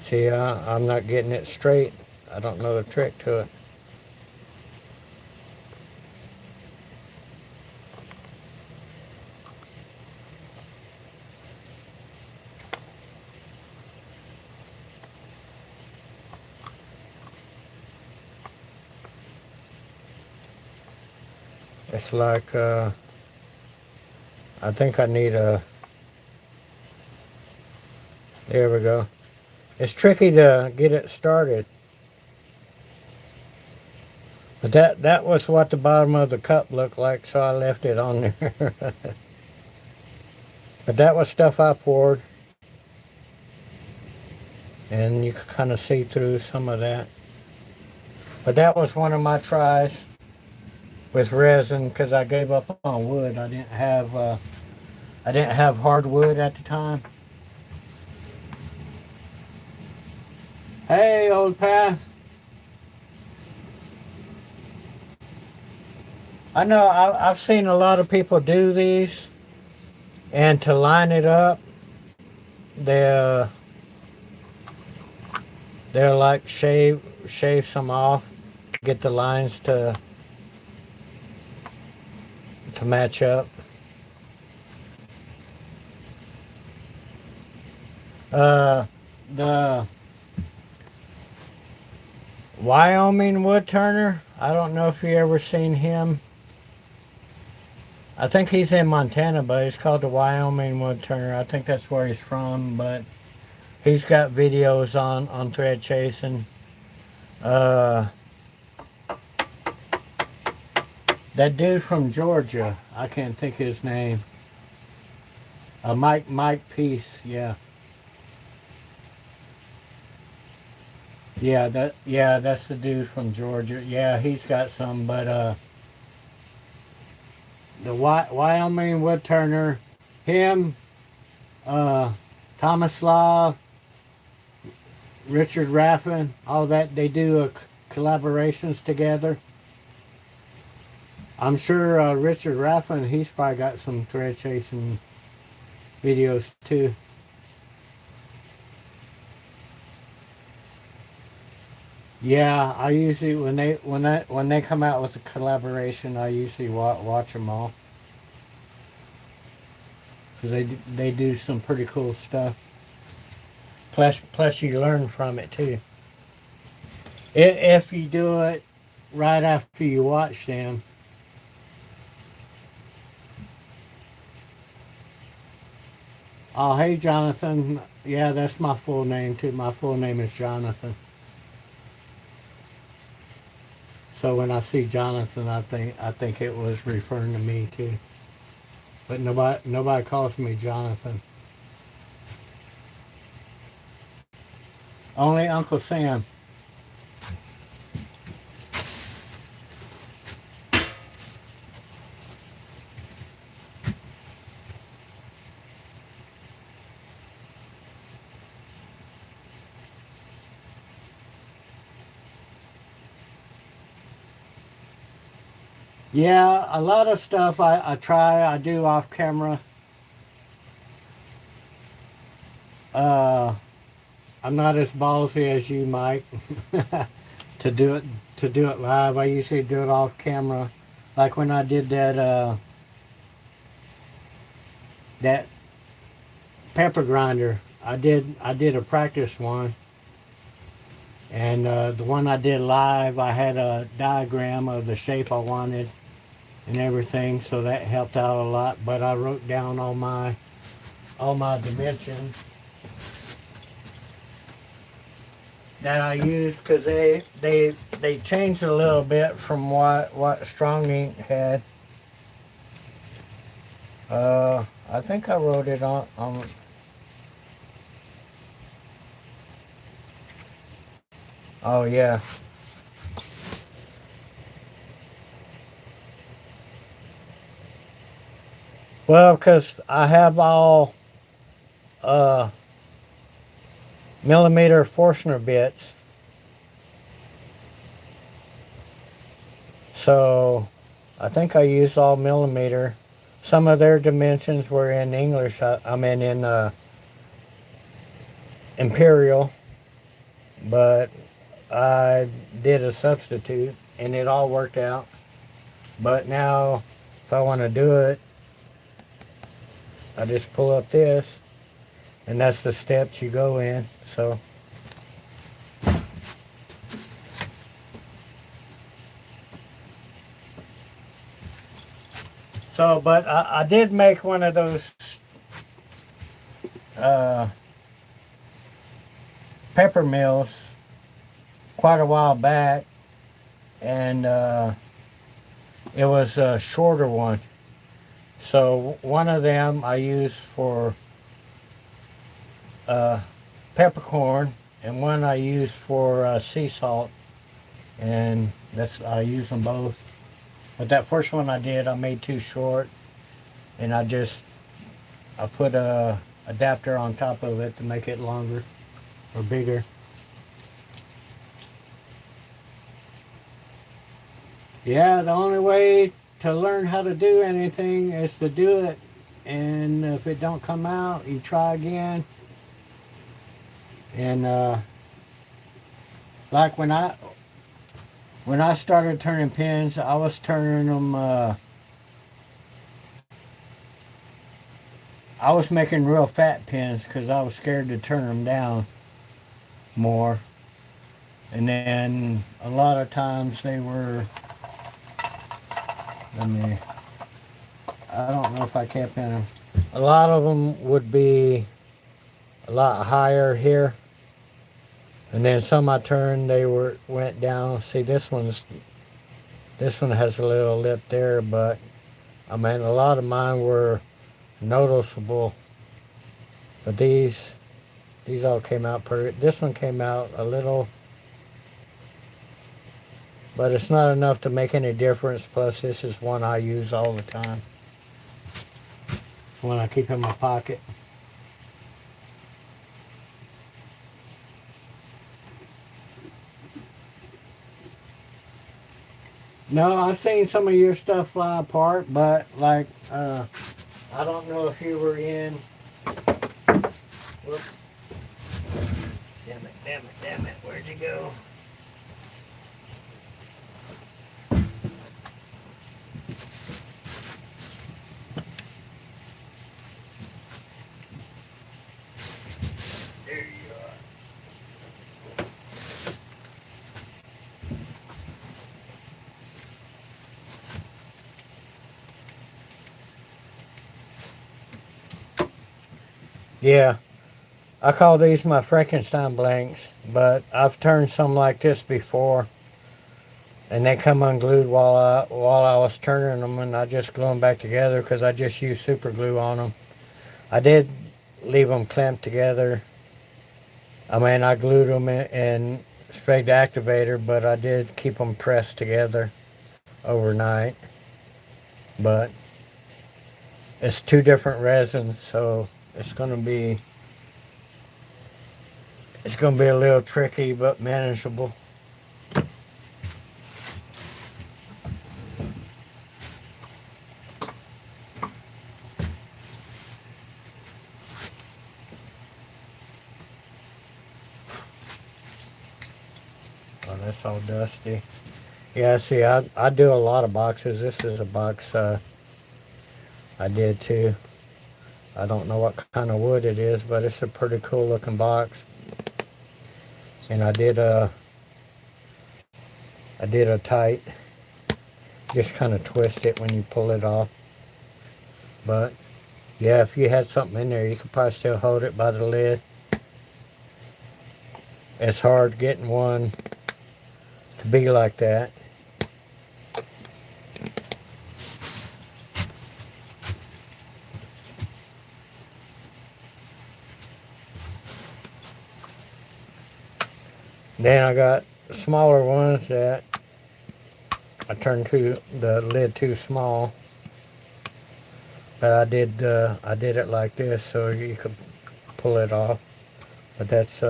see, I'm not getting it straight. I don't know the trick to it. It's like, I think I need there we go. It's tricky to get it started. But that was what the bottom of the cup looked like, so I left it on there. But that was stuff I poured, and you could kind of see through some of that. But that was one of my tries with resin because I gave up on wood. I didn't have hardwood at the time. Hey, old pal. I know I've seen a lot of people do these, and to line it up, they they'll like shave some off, get the lines to match up. Uh, the Wyoming wood turner. I don't know if you ever seen him. I think he's in Montana, but he's called the Wyoming wood turner. I think that's where he's from, but he's got videos on thread chasing. Uh, that dude from Georgia, I can't think of his name. Mike Peace, yeah. Yeah, that's the dude from Georgia. Yeah, he's got some, but the Wyoming wood turner, him, uh, Thomas Slav, Richard Raffin, all that, they do collaborations together. I'm sure Richard Raffin, he's probably got some thread chasing videos too. Yeah, I usually when they come out with a collaboration, I usually watch them all because they do some pretty cool stuff. Plus you learn from it too. If you do it right after you watch them. Oh, hey Jonathan. Yeah, that's my full name too. My full name is Jonathan. So when I see Jonathan, I think it was referring to me too. But nobody calls me Jonathan. Only Uncle Sam. Yeah, a lot of stuff I do off camera. Uh, I'm not as ballsy as you, Mike, to do it live. I usually do it off camera, like when I did that pepper grinder. I did a practice one, and the one I did live, I had a diagram of the shape I wanted and everything, so that helped out a lot. But I wrote down all my dimensions that I used because they changed a little bit from what Strong Ink had. I think I wrote it on. Oh yeah. Well, because I have all uh, millimeter Forstner bits, so I think I used all millimeter. Some of their dimensions were in English. I mean in Imperial, but I did a substitute, and it all worked out. But now, if I want to do it, I just pull up this, and that's the steps you go in. But I did make one of those uh, pepper mills quite a while back, and it was a shorter one. So one of them I use for uh, peppercorn, and one I use for sea salt, and that's I use them both. But that first one I did, I made too short, and I put a adapter on top of it to make it longer or bigger. Yeah, the only way to learn how to do anything is to do it, and if it don't come out, you try again. And like when I started turning pins, I was turning them. I was making real fat pins because I was scared to turn them down more. And then a lot of times they were. Let me. I don't know if I kept in them. A lot of them would be a lot higher here, and then some I turned they went down. See, this one has a little lip there, but I mean a lot of mine were noticeable, but these all came out pretty. This one came out a little, but it's not enough to make any difference. Plus, this is one I use all the time. One I keep in my pocket. No, I've seen some of your stuff fly apart, but like, I don't know if you were in. Whoops. Damn it. Where'd you go? There you are. Yeah, I call these my Frankenstein blanks, but I've turned some like this before, and they come unglued while I was turning them, and I just glue them back together because I just use super glue on them. I did leave them clamped together. I mean, I glued them in straight activator, but I did keep them pressed together overnight. But it's two different resins, so it's gonna be a little tricky but manageable. Oh, that's all dusty. Yeah, see, I do a lot of boxes. This is a box I did too. I don't know what kind of wood it is, but it's a pretty cool looking box. And I did a tight. Just kind of twist it when you pull it off. But yeah, if you had something in there, you could probably still hold it by the lid. It's hard getting one to be like that. Then I got smaller ones that I turned the lid too small. But I did it like this so you could pull it off. But that's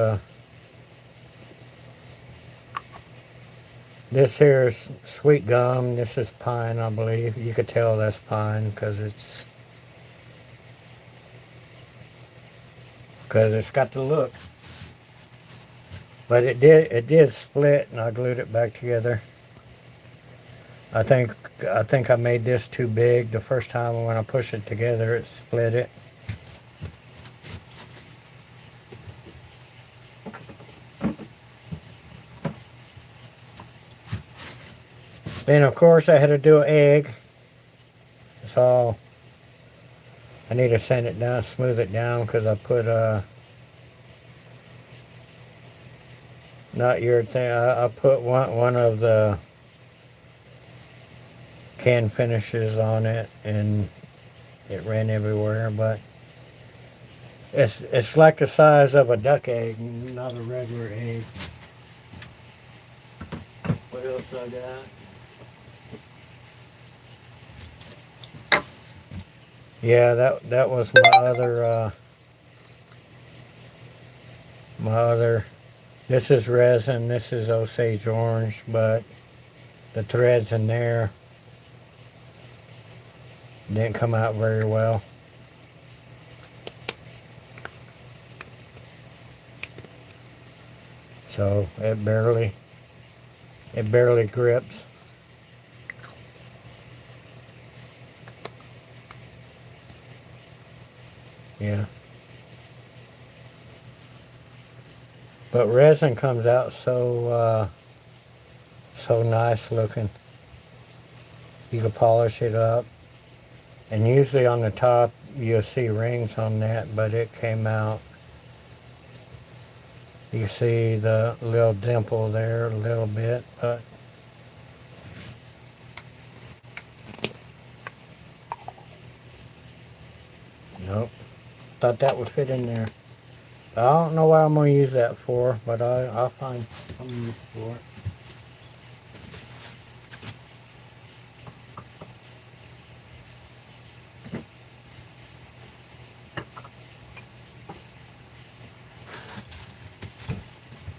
this here is sweet gum. This is pine, I believe. You could tell that's pine because it's got the look. But it did split, and I glued it back together. I think I made this too big the first time. When I pushed it together, it split it. Then of course I had to do an egg. So I need to sand it down, smooth it down, because I put not your thing. I put one of the can finishes on it, and it ran everywhere. But it's like the size of a duck egg, not a regular egg. What else I got? Yeah, that was my other. This is resin. This is Osage orange, but the threads in there didn't come out very well. So it barely grips. Yeah. But resin comes out so nice looking. You can polish it up, and usually on the top you'll see rings on that, but it came out. You see the little dimple there a little bit, but nope. Thought that would fit in there. I don't know what I'm going to use that for, but I'll find some use for it.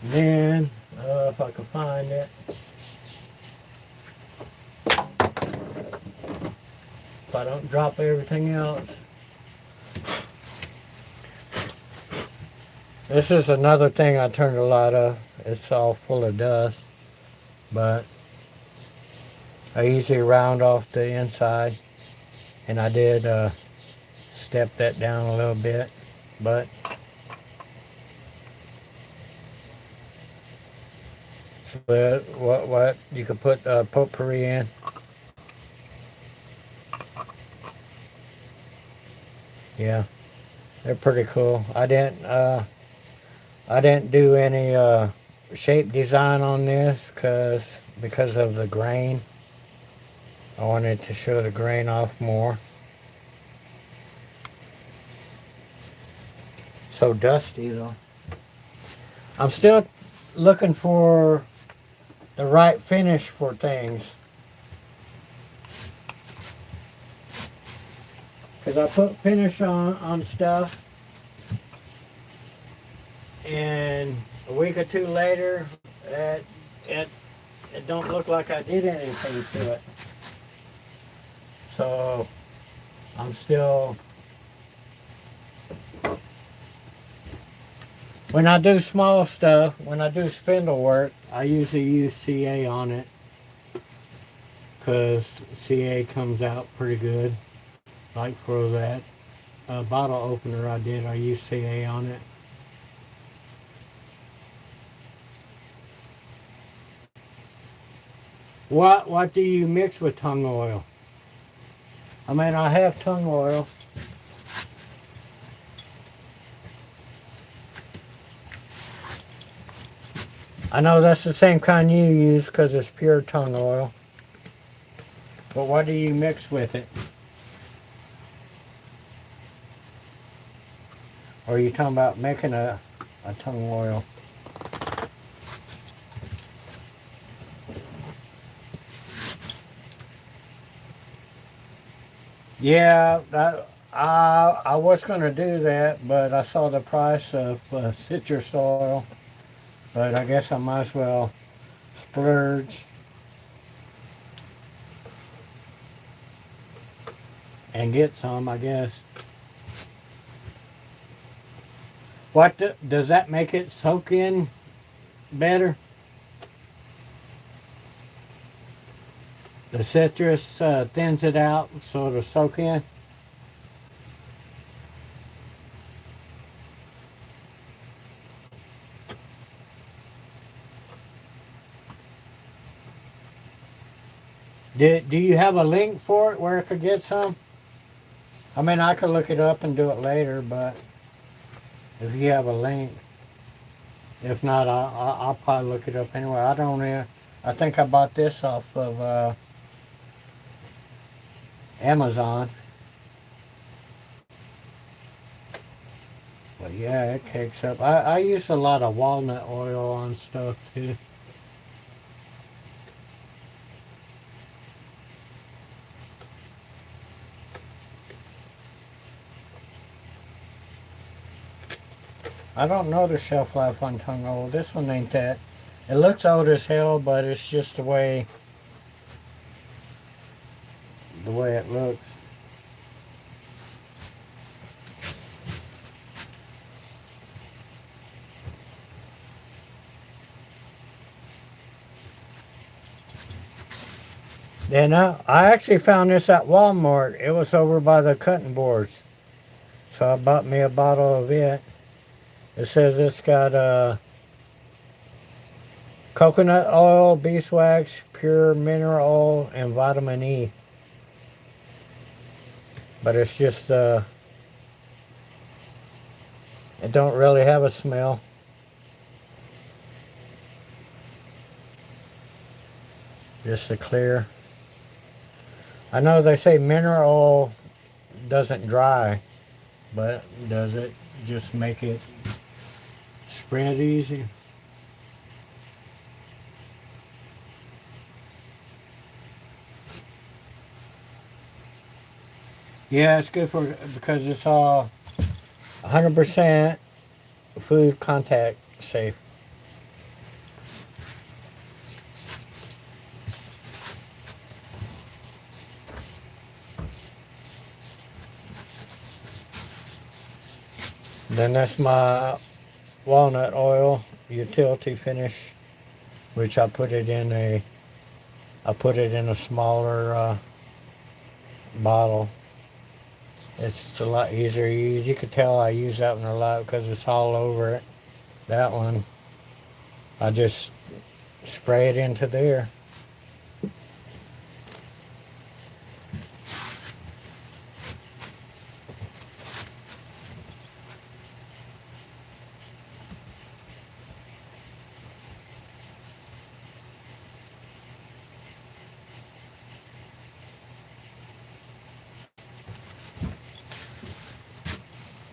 Then, if I can find it, if I don't drop everything else. This is another thing I turned a lot of. It's all full of dust, but I usually round off the inside, and I did step that down a little bit, but what you could put potpourri in. Yeah, they're pretty cool. I didn't do any shape design on this because of the grain. I wanted to show the grain off more. So dusty though. I'm still looking for the right finish for things. Because I put finish on stuff, and a week or two later, it don't look like I did anything to it. So I'm still, when I do small stuff, when I do spindle work, I usually use CA on it, because CA comes out pretty good. Like for that bottle opener I used CA on it. What do you mix with tung oil? I mean, I have tung oil. I know that's the same kind you use because it's pure tung oil. But what do you mix with it? Or are you talking about making a tung oil? Yeah, I was going to do that, but I saw the price of citrus oil. But I guess I might as well splurge and get some, I guess. Does that make it soak in better? The citrus thins it out so it'll soak in. Do you have a link for it where I could get some? I mean, I could look it up and do it later, but if you have a link, if not, I'll probably look it up anyway. I think I bought this off of Amazon. But yeah, it cakes up. I use a lot of walnut oil on stuff too. I don't know the shelf life on tung oil. This one ain't that. It looks old as hell, but it's just the way it looks. Then I actually found this at Walmart. It was over by the cutting boards. So I bought me a bottle of it. It says it's got coconut oil, beeswax, pure mineral oil, and vitamin E. But it's just, it don't really have a smell. Just a clear. I know they say mineral oil doesn't dry, but does it just make it spread easy? Yeah, it's good for because it's all 100% food contact safe. Then that's my walnut oil utility finish, which I put it in a smaller bottle. It's a lot easier to use. You could tell I use that one a lot because it's all over it. That one, I just spray it into there.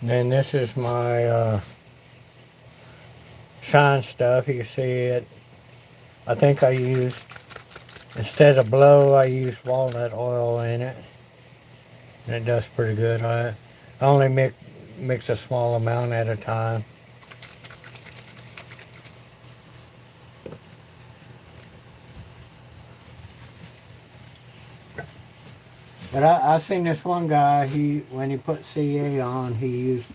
And then this is my shine stuff. You can see it. I think I used, instead of blow, I used walnut oil in it. And it does pretty good. I only mix a small amount at a time. But I seen this one guy, when he put CA on, he used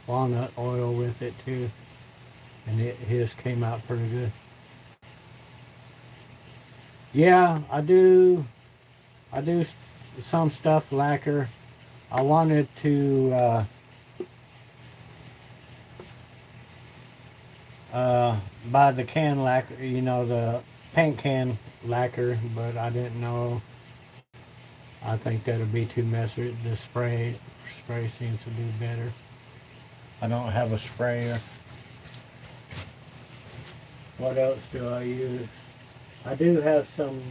walnut oil with it too. And his came out pretty good. Yeah, I do some stuff lacquer. I wanted to buy the can lacquer, the paint can lacquer, but I didn't know. I think that'd be too messy. The spray seems to do better. I don't have a sprayer. What else do I use? I do have some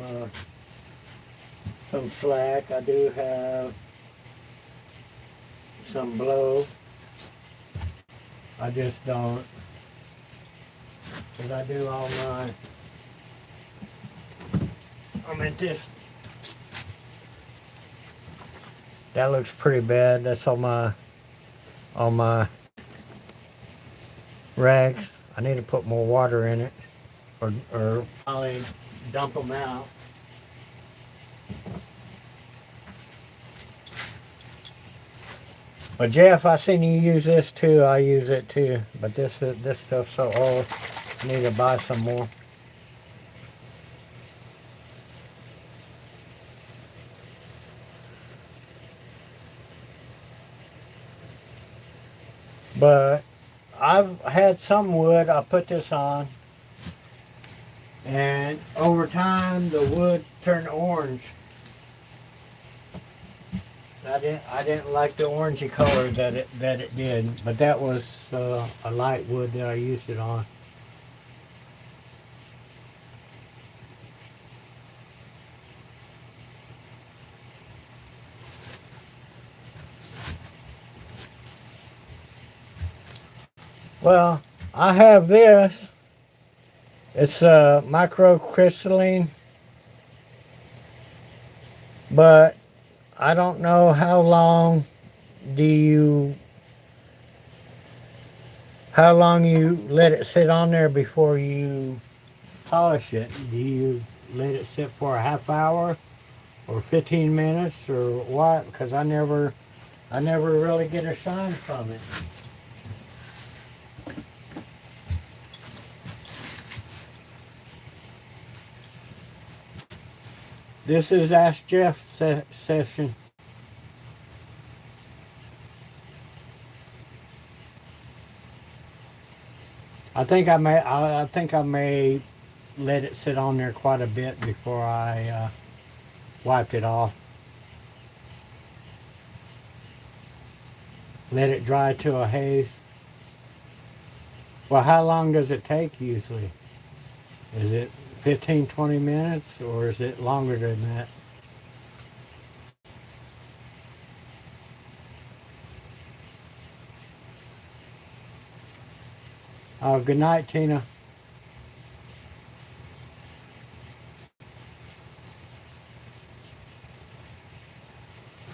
slack. I do have some blow. I just don't, because I do all my, I mean that looks pretty bad. That's on my rags. I need to put more water in it, or probably dump them out. But Jeff, I seen you use this too. I use it too. But this stuff's so old. I need to buy some more. But I've had some wood. I put this on, and over time the wood turned orange. I didn't like the orangey color that it did, but that was a light wood that I used it on. Well, I have this. It's microcrystalline, but I don't know do you how long you let it sit on there before you polish it. Do you let it sit for a half hour or 15 minutes or what? Because I never really get a shine from it. This is Ask Jeff session. I think I may let it sit on there quite a bit before I wiped it off. Let it dry to a haze. Well, how long does it take usually? Is it 15, 20 minutes or is it longer than that? Oh, good night, Tina.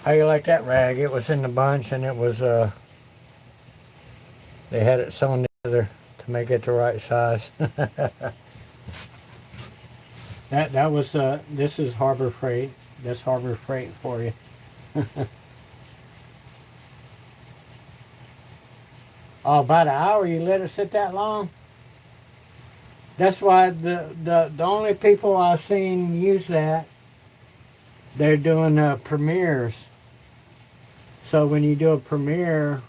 How you like that rag? It was in the bunch and it was they had it sewn together to make it the right size. That was this is Harbor Freight. That's Harbor Freight for you. Oh, about an hour you let it sit that long? That's why the only people I've seen use that, they're doing premieres. So when you do a premiere,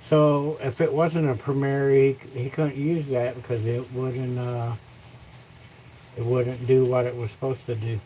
so if it wasn't a premiere, he couldn't use that because it wouldn't do what it was supposed to do.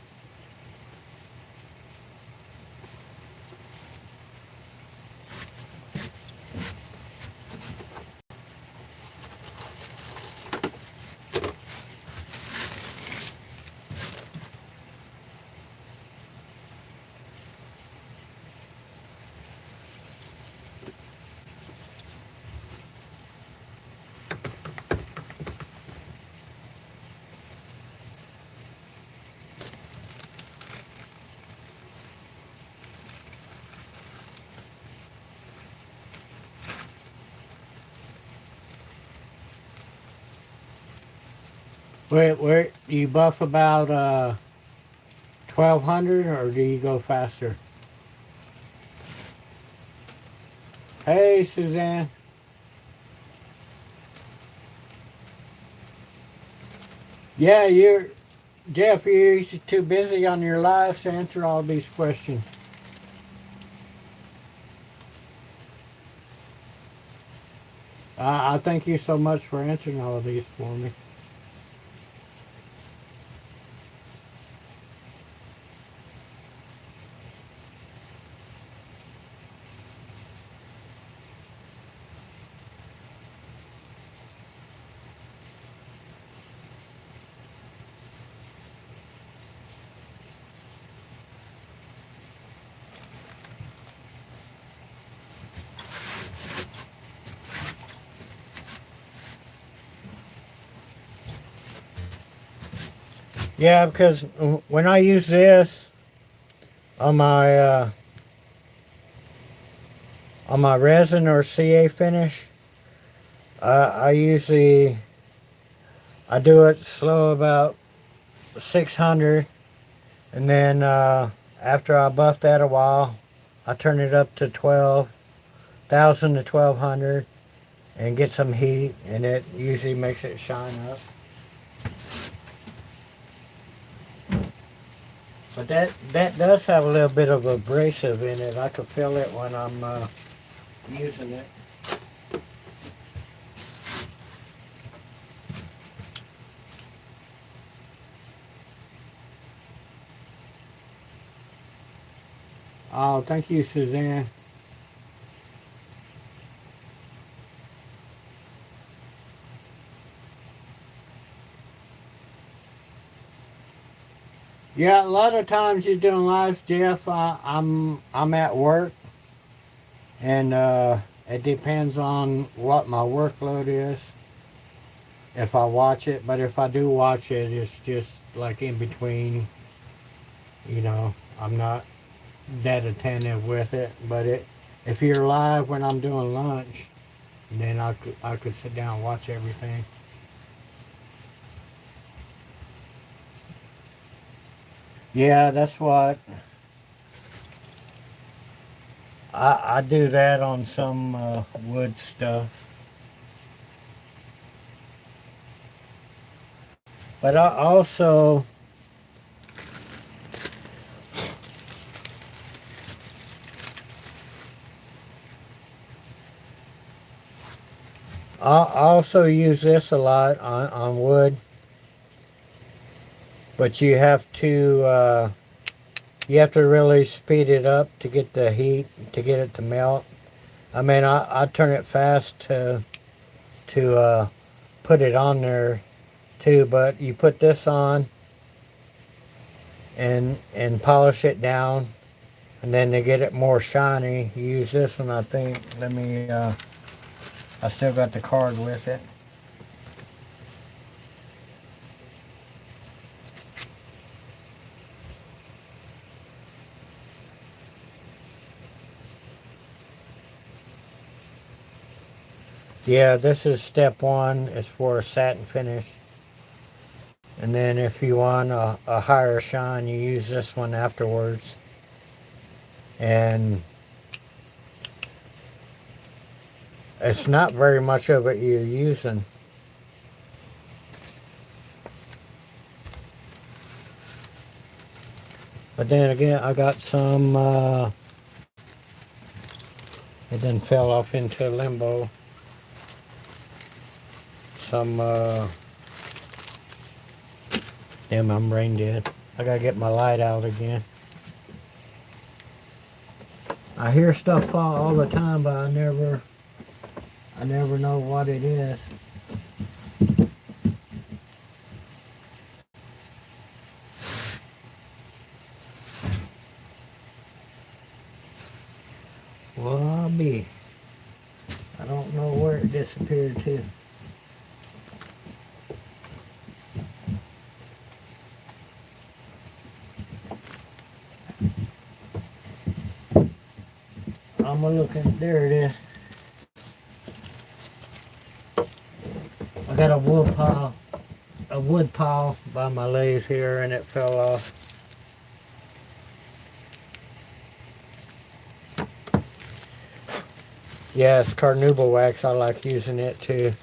Where do you buff about 1200 or do you go faster? Hey, Suzanne. Yeah, Jeff, you're too busy on your lives to answer all these questions. I thank you so much for answering all of these for me. Yeah, because when I use this on my uh, on my resin or CA finish, I usually I do it slow about 600, and then after I buff that a while, I turn it up to 12,000 to 1200 and get some heat, and it usually makes it shine up. But that does have a little bit of abrasive in it. I could feel it when I'm using it. Oh, thank you, Suzanne. Yeah, a lot of times you're doing lives, Jeff. I'm at work, and It depends on what my workload is. If I watch it, but if I do watch it, it's just like in between. You know, I'm not that attentive with it. But if you're live when I'm doing lunch, then I could sit down and watch everything. Yeah, that's what I do that on some wood stuff. But I also use this a lot on wood, but you have to really speed it up to get the heat to get it to melt. I mean, I turn it fast to put it on there too, but you put this on and polish it down, and then to get it more shiny, you use this one. I think. I still got the card with it. Yeah, this is step one. It's for a satin finish. And then if you want a higher shine, you use this one afterwards. And it's not very much of it you're using. But then again, I got some, it then fell off into limbo. Some, damn, I'm brain dead. I gotta get my light out again. I hear stuff fall all the time, but I never know what it is. Well, I'll be. I don't know where it disappeared to. I'm gonna look at. There it is. I got a wood pile by my lathe here, and it fell off. Yeah, it's carnauba wax. I like using it too,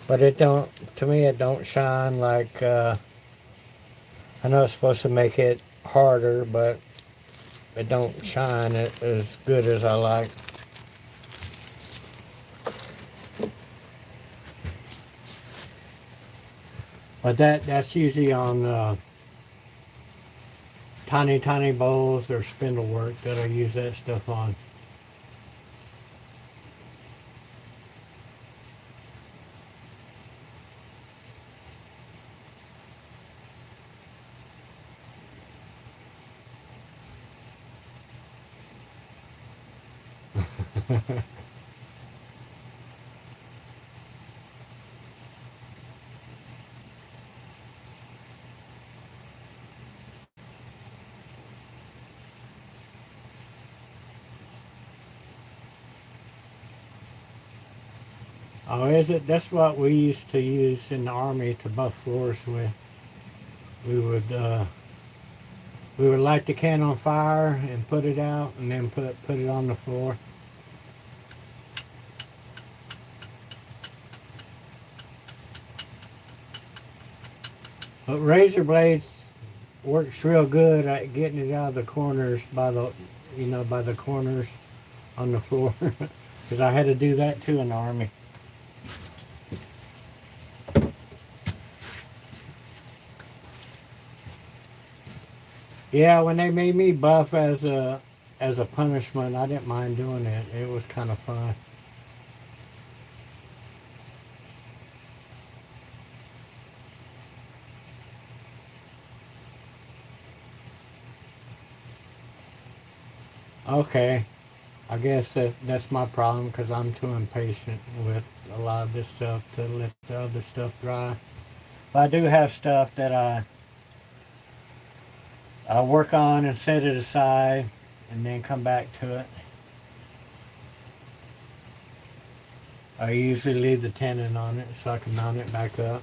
but it don't. To me, it don't shine like. I know it's supposed to make it harder, but it don't shine it as good as I like. But that's usually on tiny bowls or spindle work that I use that stuff on. Oh, is it? That's what we used to use in the army to buff floors with. We would uh, we would light the can on fire and put it out, and then put it on the floor. But razor blades works real good at getting it out of the corners by the corners on the floor, because I had to do that too in the army. Yeah, when they made me buff as a punishment, I didn't mind doing it. It was kind of fun. Okay. I guess that's my problem because I'm too impatient with a lot of this stuff to let the other stuff dry. But I do have stuff that I work on and set it aside and then come back to it. I usually leave the tenon on it so I can mount it back up.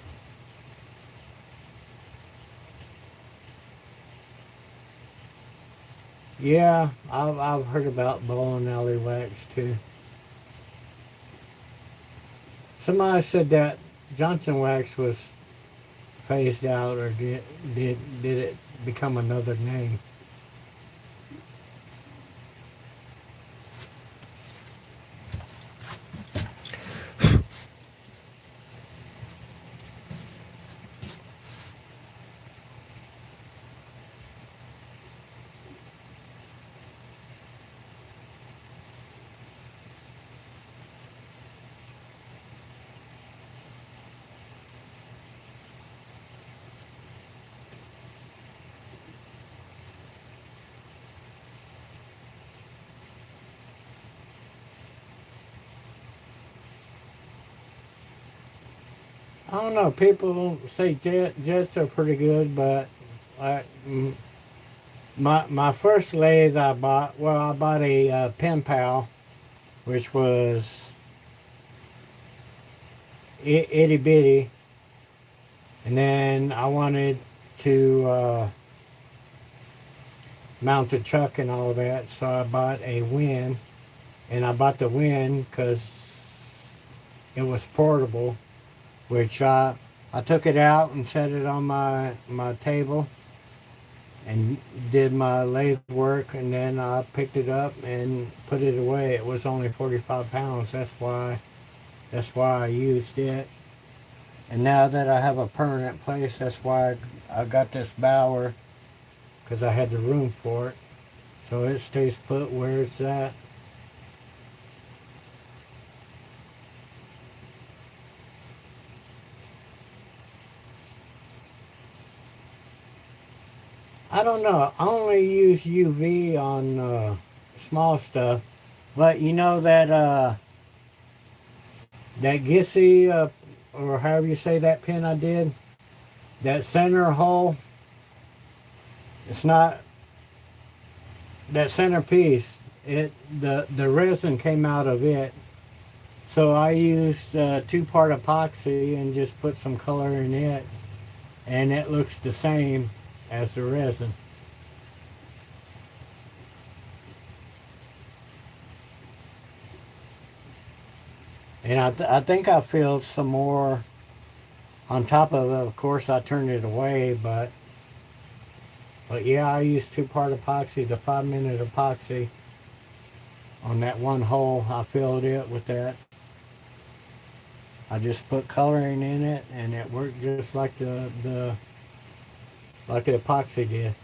Yeah, I've heard about bowling alley wax too. Somebody said that Johnson wax was phased out, or did it become another name? I don't know. People say jets are pretty good, but I, my first lathe I bought, well, I bought a pen pal, which was itty bitty, and then I wanted to mount the chuck and all that, so I bought a Win, and I bought the Win because it was portable, which I took it out and set it on my table and did my lathe work, and then I picked it up and put it away. It was only 45 pounds. That's why I used it. And now that I have a permanent place, that's why I got this bower, because I had the room for it. So it stays put where it's at. I don't know. I only use UV on small stuff, but you know that Gissy, or however you say that pin I did, that center hole. It's not that center piece. The resin came out of it, so I used 2-part epoxy and just put some color in it, and it looks the same as the resin. And I think I filled some more on top of it. Of course, I turned it away, but yeah, I used 2-part epoxy, the 5-minute epoxy on that one hole. I filled it with that. I just put coloring in it, and it worked just like the epoxy did.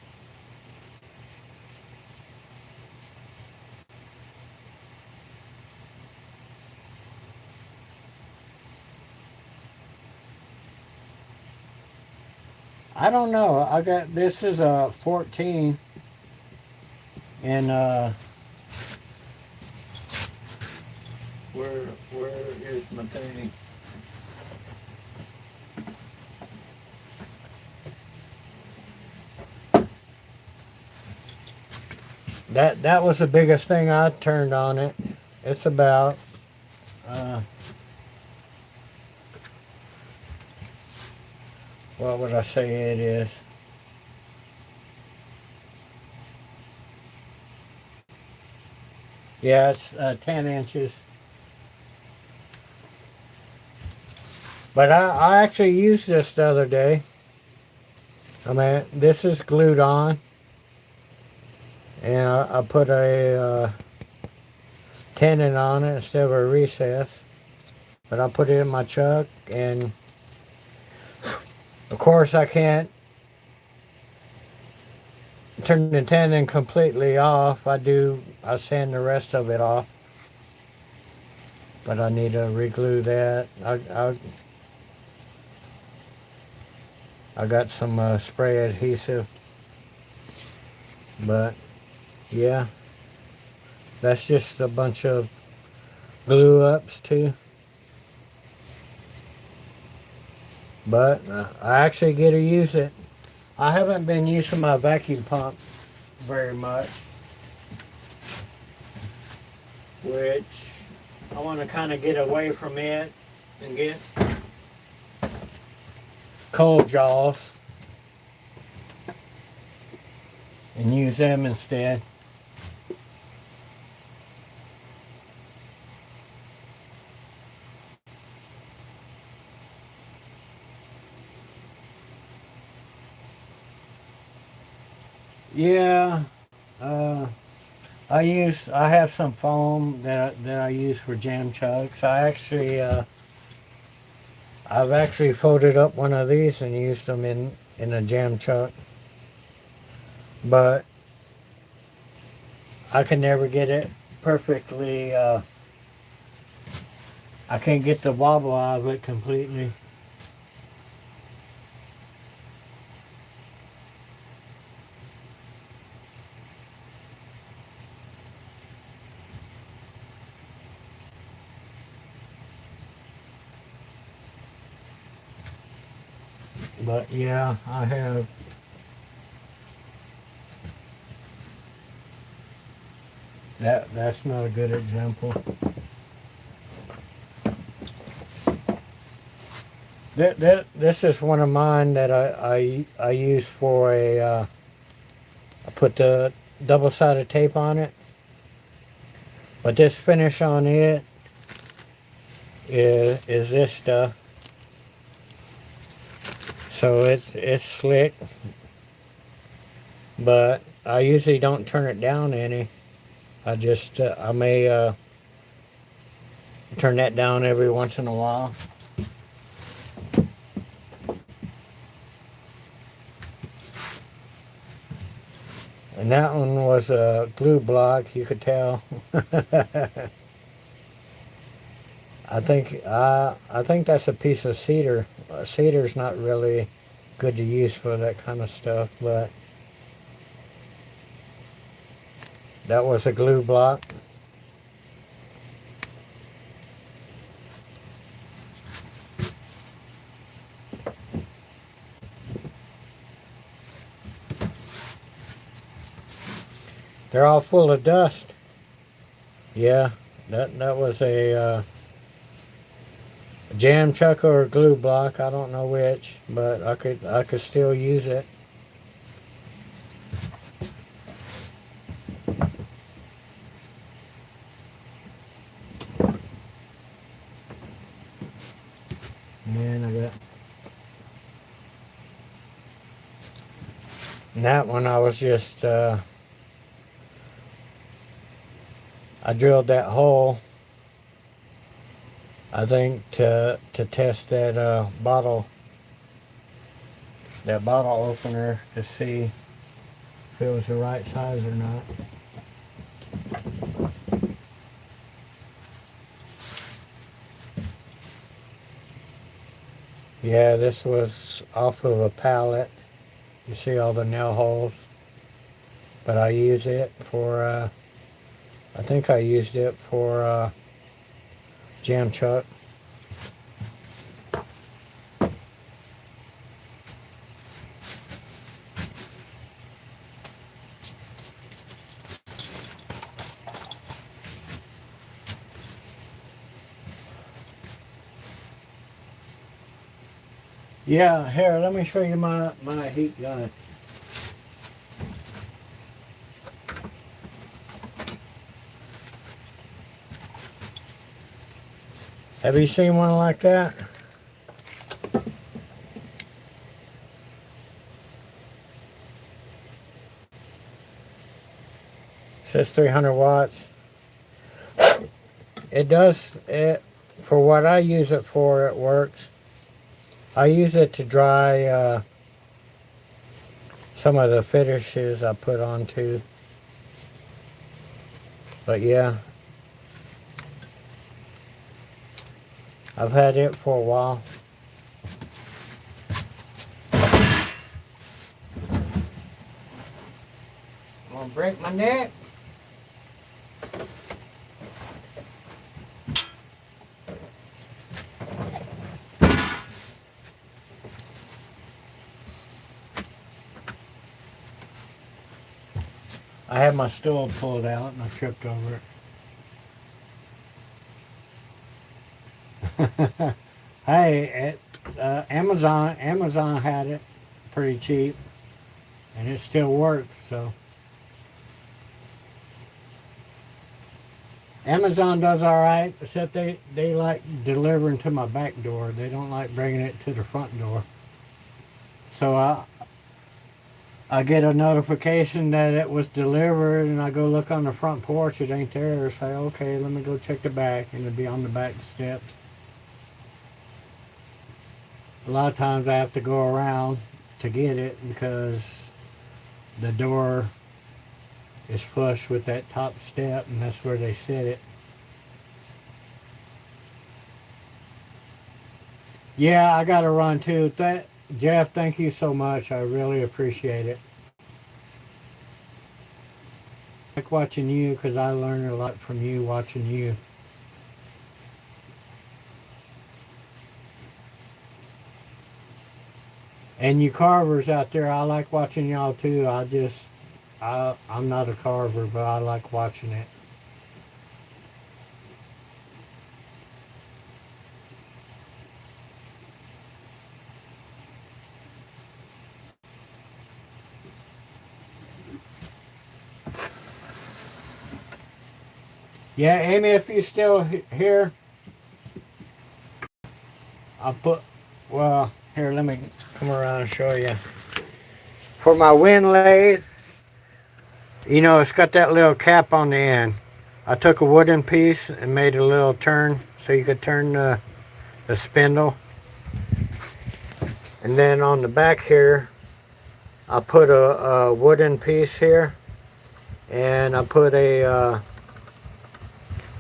I don't know. I got, this is a 14, and where is my thing? That was the biggest thing I turned on it. It's about uh, what would I say it is? Yeah, it's 10 inches. But I actually used this the other day. I mean, this is glued on, and I put a tenon on it instead of a recess. But I put it in my chuck, and of course I can't turn the tenon completely off. I sand the rest of it off, but I need to re-glue that. I got some spray adhesive, but yeah, That's just a bunch of glue ups too. But I actually get to use it. I haven't been using my vacuum pump very much, which I want to kind of get away from it and get cold jaws and use them instead. Yeah, uh, I have some foam that I use for jam chucks. I've actually folded up one of these and used them in a jam chuck, but I can never get it perfectly. I can't get the wobble out of it completely. But yeah, I have. That's not a good example. This is one of mine that I use for a. I put the double-sided tape on it, but this finish on it is this stuff. So it's slick, but I usually don't turn it down any. I may turn that down every once in a while. And that one was a glue block, you could tell. I think that's a piece of cedar. Cedar's not really good to use for that kind of stuff, but that was a glue block. They're all full of dust. Yeah, that was a jam chuck or a glue block. I don't know which, but I could still use it. And that one I was just I drilled that hole, I think, to test that bottle opener to see if it was the right size or not. Yeah, this was off of a pallet. You see all the nail holes, but I use it for I think I used it for jam chuck. Yeah, here, let me show you my heat gun. Have you seen one like that? It says 300 watts. It does, for what I use it for, it works. I use it to dry some of the finishes I put on too. But yeah, I've had it for a while. I'm gonna break my neck. had my stool pulled out and I tripped over it. Hey, Amazon had it pretty cheap, and it still works. So Amazon does all right, except they like delivering to my back door. They don't like bringing it to the front door. So I get a notification that it was delivered, and I go look on the front porch. It ain't there. Say, okay, let me go check the back, and it'll be on the back steps. A lot of times I have to go around to get it because the door is flush with that top step, and that's where they set it. Yeah, I gotta run too. Jeff, thank you so much. I really appreciate it. I like watching you because I learn a lot from you watching you. And you carvers out there, I like watching y'all too. I'm not a carver, but I like watching it. Yeah, Amy, if you're still here, well, here, let me come around and show you. For my wind lathe, it's got that little cap on the end. I took a wooden piece and made a little turn so you could turn the spindle. And then on the back here, I put a wooden piece here, and I put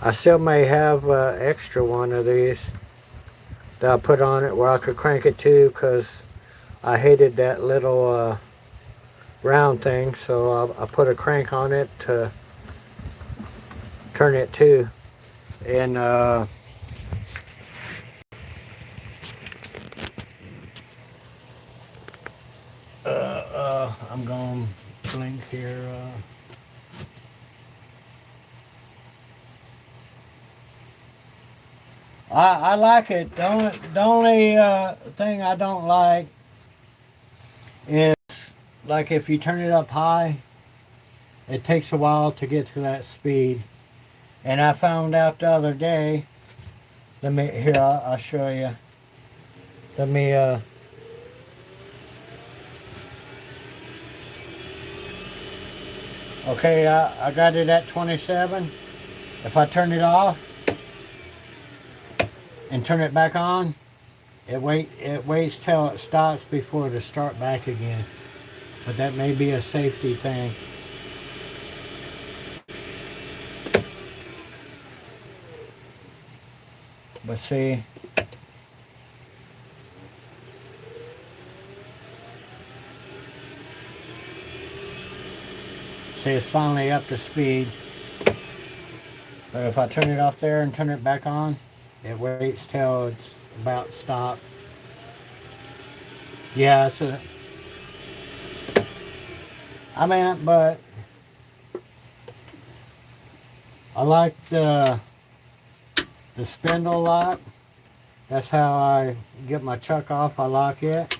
I still may have an extra one of these that I put on it where I could crank it too, because I hated that little round thing, so I put a crank on it to turn it too. And I'm going to blink here. I like it. The only thing I don't like is, like, if you turn it up high, it takes a while to get to that speed. And I found out the other day, I'll show you. Let me, okay, I got it at 27. If I turn it off and turn it back on, it waits till it stops before to start back again. But that may be a safety thing. But see, it's finally up to speed. But if I turn it off there and turn it back on, it waits till it's about stopped. Yeah, but I like the spindle lock. That's how I get my chuck off. I lock it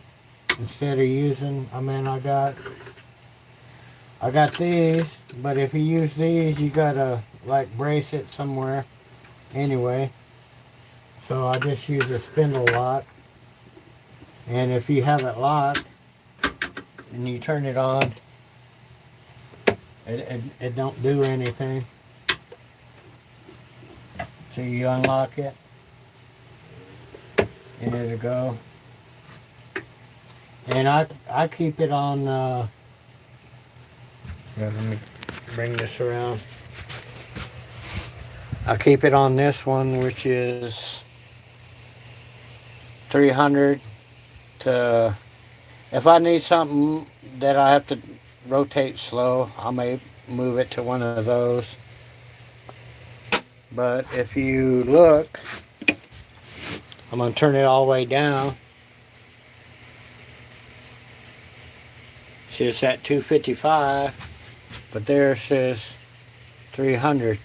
instead of using, I got these, but if you use these, you gotta like brace it somewhere anyway. So I just use a spindle lock. And if you have it locked and you turn it on, it don't do anything. So you unlock it, and there you go. And I keep it on, let me bring this around. I keep it on this one, which is 300 to, if I need something that I have to rotate slow, I may move it to one of those. But if you look, I'm going to turn it all the way down. See, it's at 255. but there it says 300,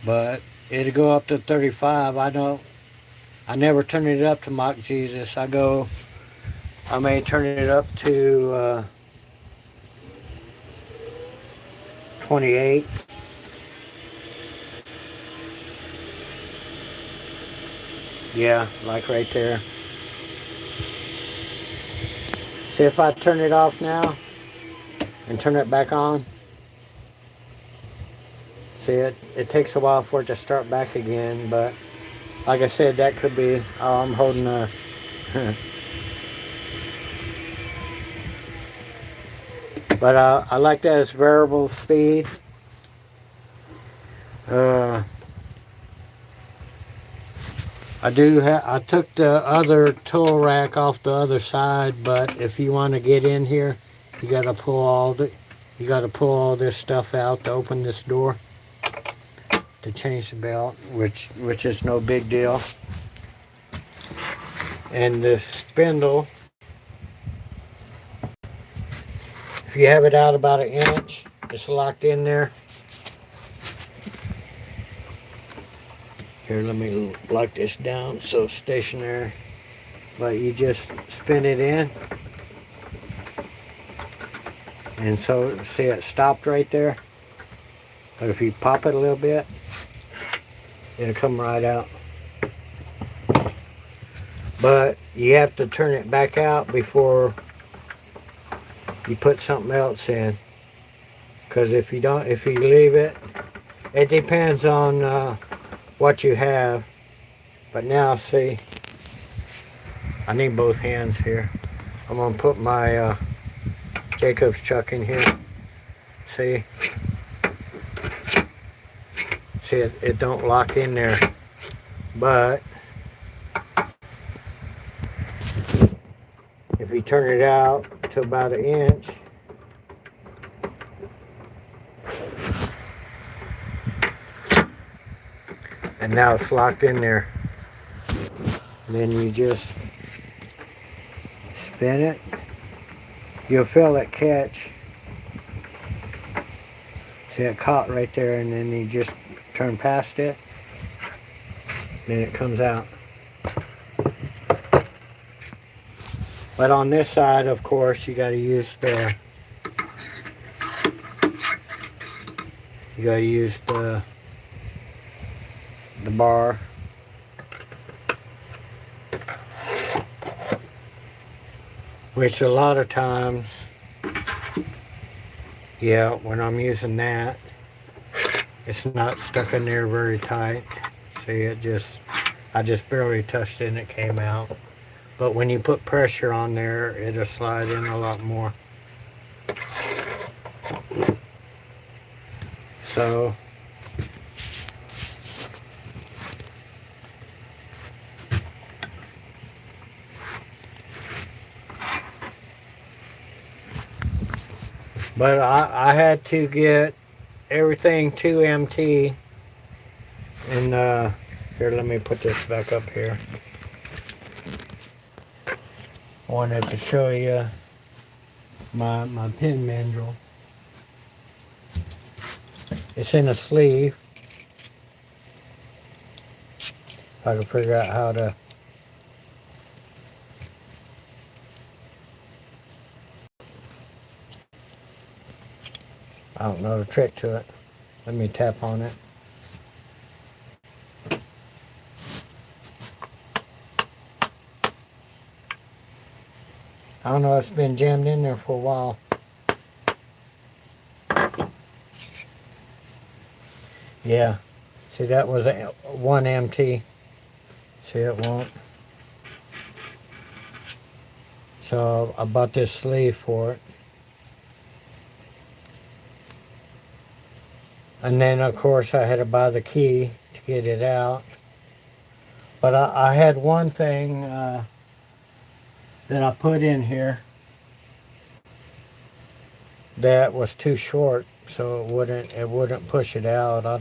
but it'll go up to 35. I never turn it up to mock Jesus. I may turn it up to 28. Yeah, like right there. See, if I turn it off now and turn it back on, see, it takes a while for it to start back again, but like I said, that could be, oh, I'm holding a, but I like that as variable speed. I took the other tool rack off the other side, but if you want to get in here, you got to pull all this stuff out to open this door to change the belt, which is no big deal. And the spindle, if you have it out about an inch, it's locked in there. Here, let me lock this down so it's stationary. But you just spin it in. And so, see, it stopped right there. But if you pop it a little bit, it'll come right out. But you have to turn it back out before you put something else in. Because if you leave it, it depends on what you have. But now, see, I need both hands here. I'm gonna put my Jacob's chuck in here. See, it don't lock in there, but if you turn it out to about an inch, and now it's locked in there. And then you just spin it. You'll feel it catch. See, it caught right there, and then you just turn past it. Then it comes out. But on this side, of course, you got to use the bar. Which a lot of times, yeah, when I'm using that, it's not stuck in there very tight. See, I just barely touched it and it came out. But when you put pressure on there, it'll slide in a lot more. So, but I had to get everything to MT. And here, let me put this back up here. I wanted to show you my pin mandrel. It's in a sleeve. If I can figure out how to. I don't know the trick to it. Let me tap on it. I don't know, it's been jammed in there for a while. Yeah, see, that was a 1 MT. See, it won't. So I bought this sleeve for it. And then, of course, I had to buy the key to get it out. But I had one thing that I put in here that was too short, so it wouldn't push it out. I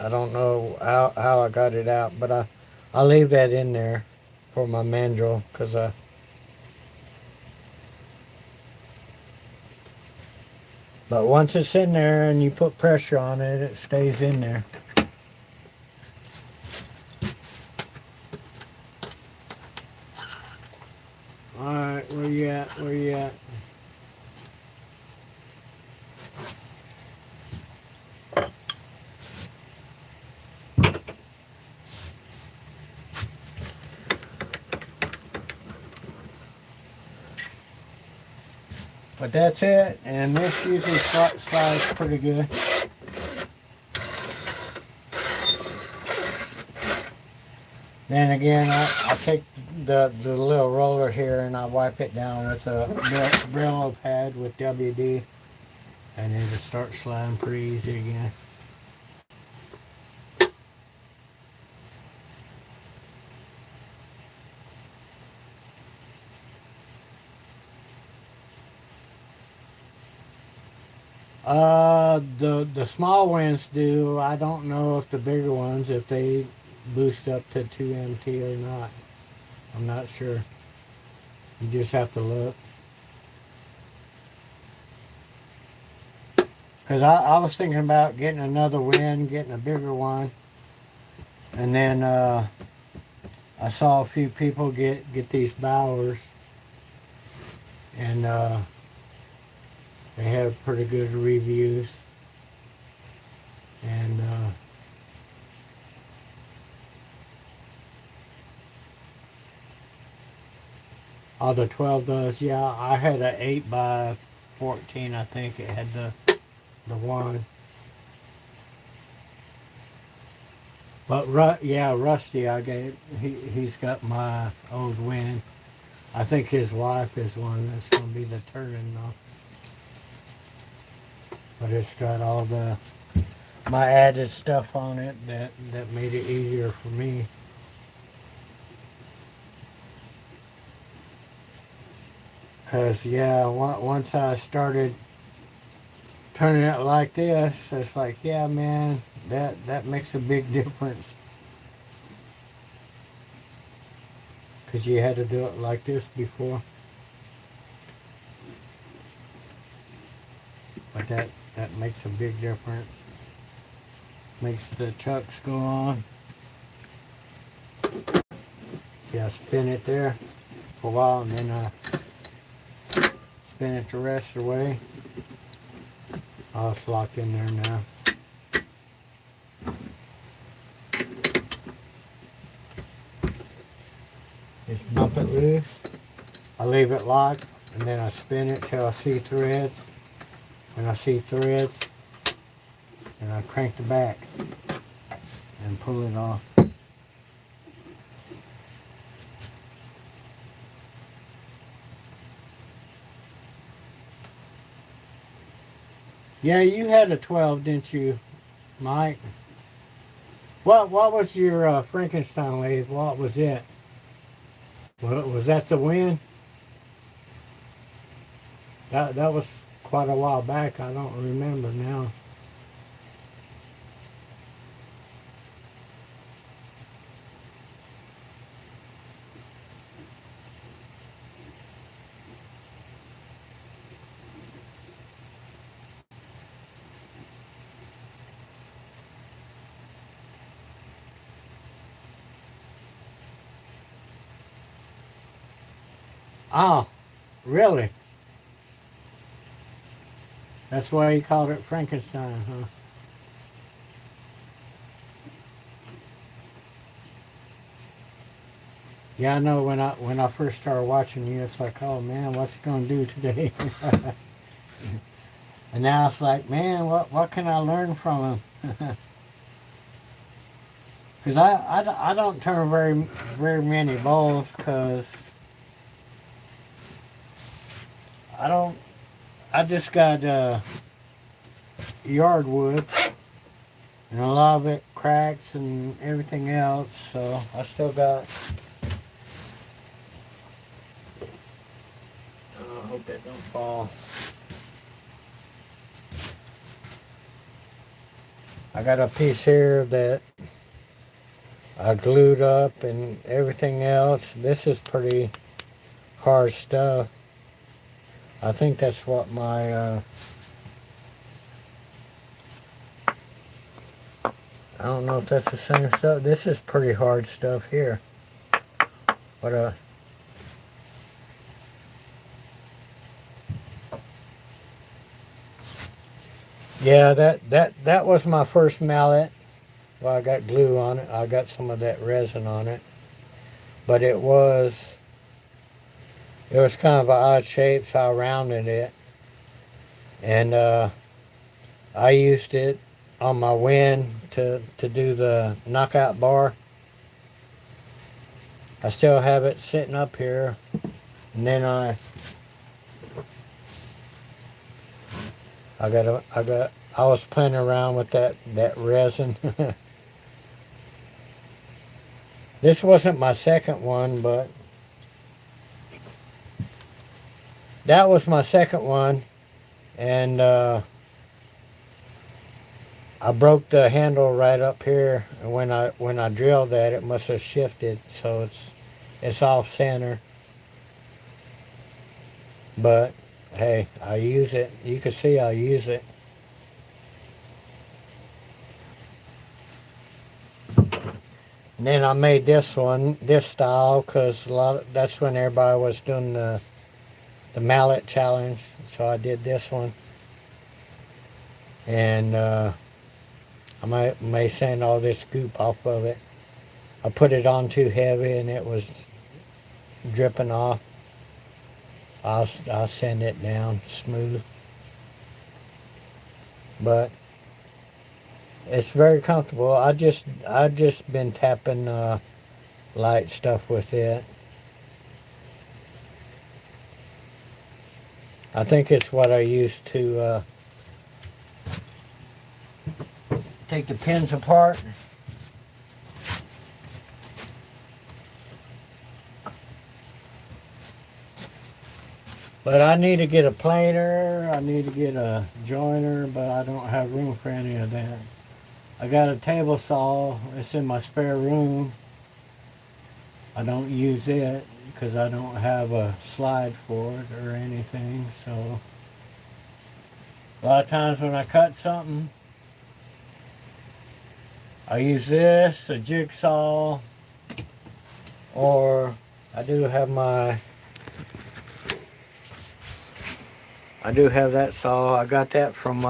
don't know how I got it out, but I'll leave that in there for my mandrel, because But once it's in there and you put pressure on it, it stays in there. Alright, where you at? Where you at? But that's it, and this usually slides pretty good. Then again, I take the little roller here and I wipe it down with a Brillo pad with WD, and it'll start sliding pretty easy again. The small ones do. I don't know if the bigger ones, if they boost up to 2MT or not. I'm not sure. You just have to look. Because I was thinking about getting another wind, getting a bigger one. And then I saw a few people get these Bowers. And they have pretty good reviews. And all the 12 does. Yeah, I had an 8x14. I think it had the one. But yeah, Rusty, he's got my old wind. I think his wife is one that's going to be the turbine though. But it's got all my added stuff on it that made it easier for me. Cause yeah, once I started turning it like this, it's like, yeah, man, that makes a big difference. Cause you had to do it like this before. But that makes a big difference. Makes the chucks go on. See, I spin it there for a while and then I spin it the rest of the way. Oh, it's locked in there now. Just bump it loose. I leave it locked and then I spin it till I see threads. When I see threads, and I crank the back and pull it off. Yeah, you had a 12, didn't you, Mike? What was your Frankenstein lathe? What was it? Was that the wind? That was quite a while back. I don't remember now. Oh, really? That's why you called it Frankenstein, huh? Yeah, I know when I first started watching you, it's like, oh man, what's it gonna do today? And now it's like, man, what can I learn from him? Because I don't turn very many bowls because I just got yard wood and a lot of it cracks and everything else, so I still got. I hope that don't fall. I got a piece here that I glued up and everything else. This is pretty hard stuff. I think that's what my I don't know if that's the same stuff. This is pretty hard stuff here. What yeah, that was my first mallet. Well, I got glue on it. I got some of that resin on it. But it was kind of an odd shape, so I rounded it. And I used it on my wind to do the knockout bar. I still have it sitting up here. And then I was playing around with that resin. This wasn't my second one, but that was my second one. And I broke the handle right up here, and when I drilled that, it must have shifted, so it's off center. But hey, I use it. You can see I use it. And then I made this style, because that's when everybody was doing the mallet challenge. So I did this one, and I may sand all this goop off of it. I put it on too heavy, and it was dripping off. I'll sand it down smooth, but it's very comfortable. I just been tapping light stuff with it. I think it's what I used to take the pins apart. But I need to get a planer, I need to get a joiner, but I don't have room for any of that. I got a table saw, it's in my spare room. I don't use it because I don't have a slide for it or anything, so a lot of times when I cut something, I use this, a jigsaw, or I do have that saw. I got that from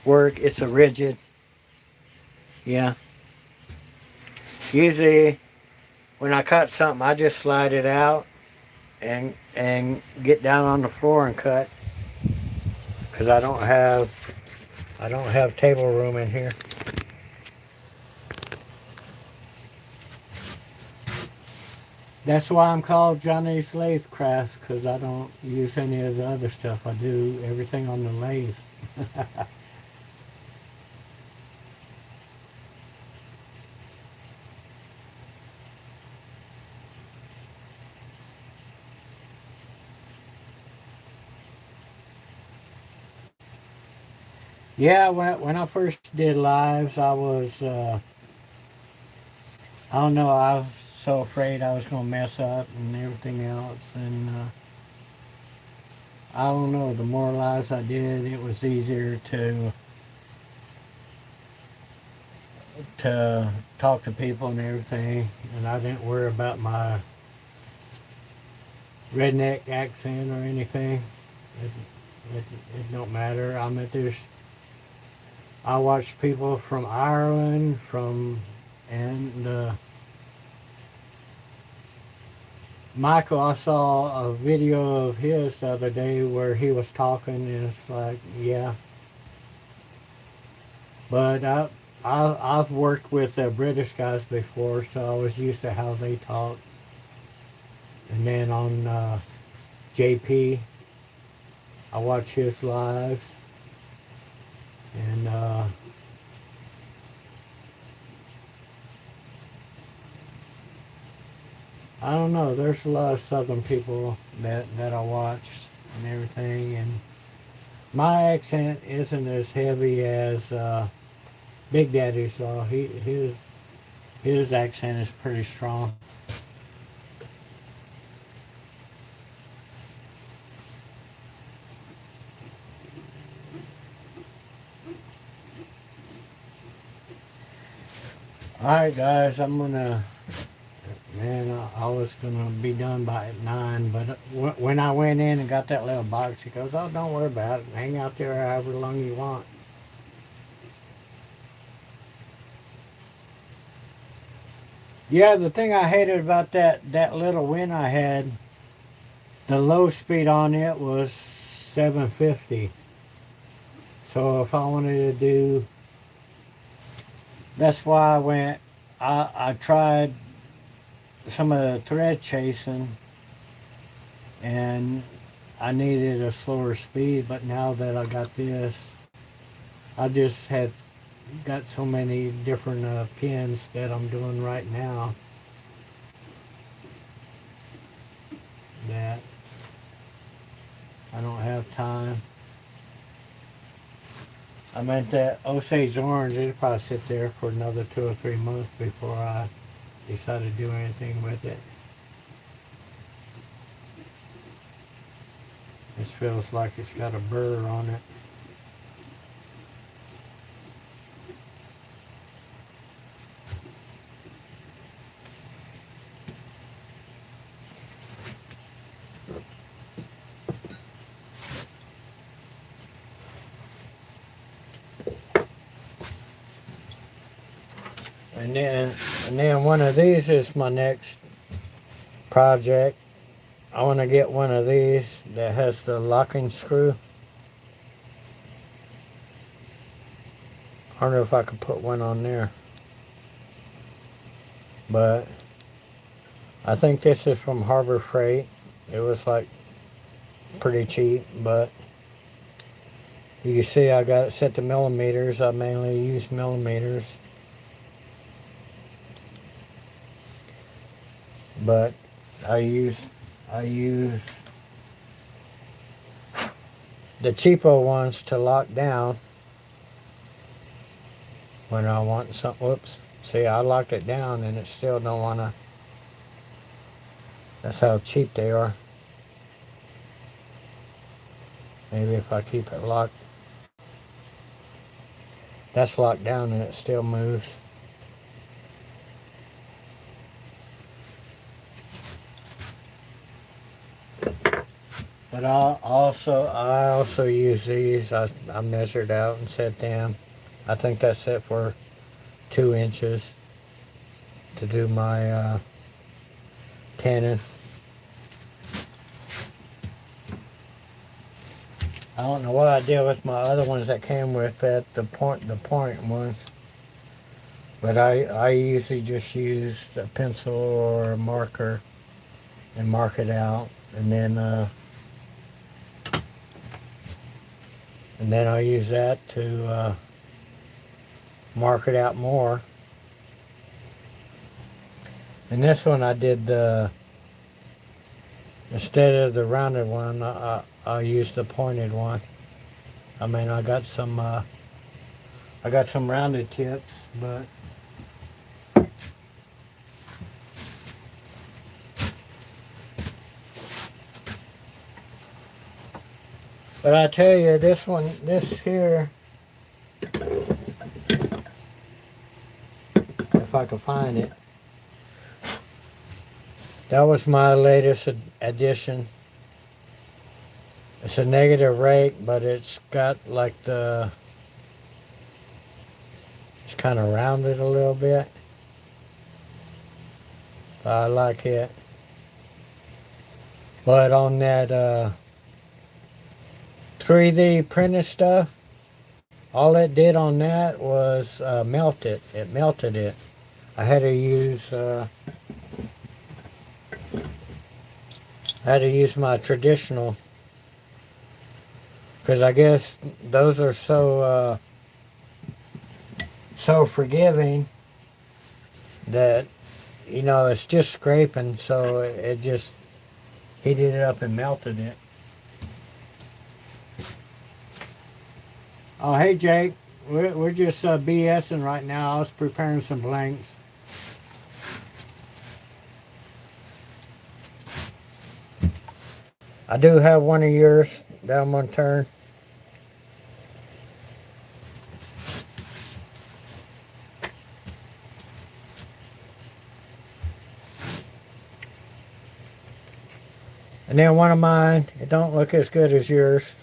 work. It's a rigid. Yeah. Usually when I cut something, I just slide it out and get down on the floor and cut, because I don't have table room in here. That's why I'm called Jonny's Lathe Craft, because I don't use any of the other stuff. I do everything on the lathe. Yeah, when I first did lives, I don't know, I was so afraid I was going to mess up and everything else. And I don't know, the more lives I did, it was easier to talk to people and everything. And I didn't worry about my redneck accent or anything. It, it don't matter. I mean, I watch people from Ireland, and Michael, I saw a video of his the other day where he was talking, and it's like, yeah. But I've worked with British guys before, so I was used to how they talk. And then on JP, I watch his lives, and I don't know. There's a lot of Southern people that I watched and everything, and my accent isn't as heavy as Big Daddy's. So his accent is pretty strong. Alright guys, man, I was gonna be done by 9, but when I went in and got that little box, he goes, oh, don't worry about it. Hang out there however long you want. Yeah, the thing I hated about that little win I had, the low speed on it was 750. So if I wanted to do, that's why I tried some of the thread chasing, and I needed a slower speed, but now that I got this, I just had got so many different pins that I'm doing right now that I don't have time. I meant that Osage orange, it'd probably sit there for another 2 or 3 months before I decide to do anything with it. This feels like it's got a burr on it. And then one of these is my next project. I want to get one of these that has the locking screw. I don't know if I could put one on there, but I think this is from Harbor Freight. It was like pretty cheap, but you can see I got it set to millimeters. I mainly use millimeters, but I use the cheapo ones to lock down when I want some. Whoops. See, I locked it down and it still don't want to. That's how cheap they are. Maybe if I keep it locked. That's locked down and it still moves. But I also use these. I measured out and set them. I think that's set for 2 inches to do my cannon. I don't know what I did with my other ones that came with that, the point ones. But I usually just use a pencil or a marker and mark it out, and then I use that to mark it out more. And this one I did instead of the rounded one, I used the pointed one. I mean, I got some rounded tips, but I tell you, this here, if I can find it, that was my latest addition. It's a negative rake, but it's got like it's kind of rounded a little bit. I like it. But on that 3D printed stuff, all it did on that was melt it. It melted it. I had to use my traditional, because I guess those are so forgiving that, you know, it's just scraping, so it just heated it up and melted it. Oh, hey Jake, we're just BSing right now. I was preparing some blanks. I do have one of yours that I'm gonna turn. And then one of mine, it don't look as good as yours.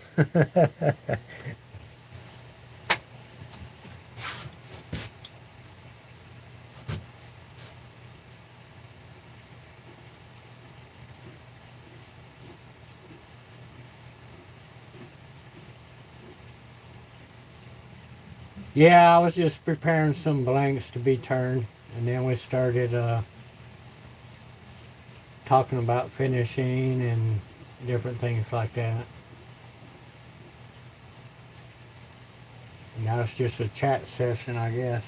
Yeah, I was just preparing some blanks to be turned, and then we started talking about finishing and different things like that. Now it's just a chat session, I guess.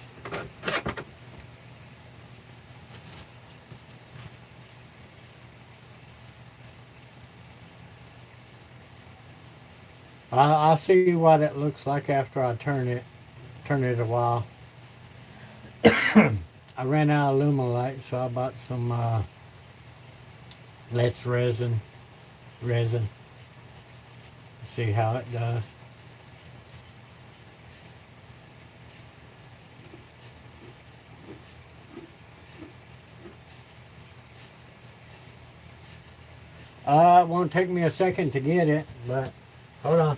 I'll see what it looks like after I turn it a while. I ran out of Lumelite, so I bought some Let's resin. See how it does. It won't take me a second to get it, but hold on.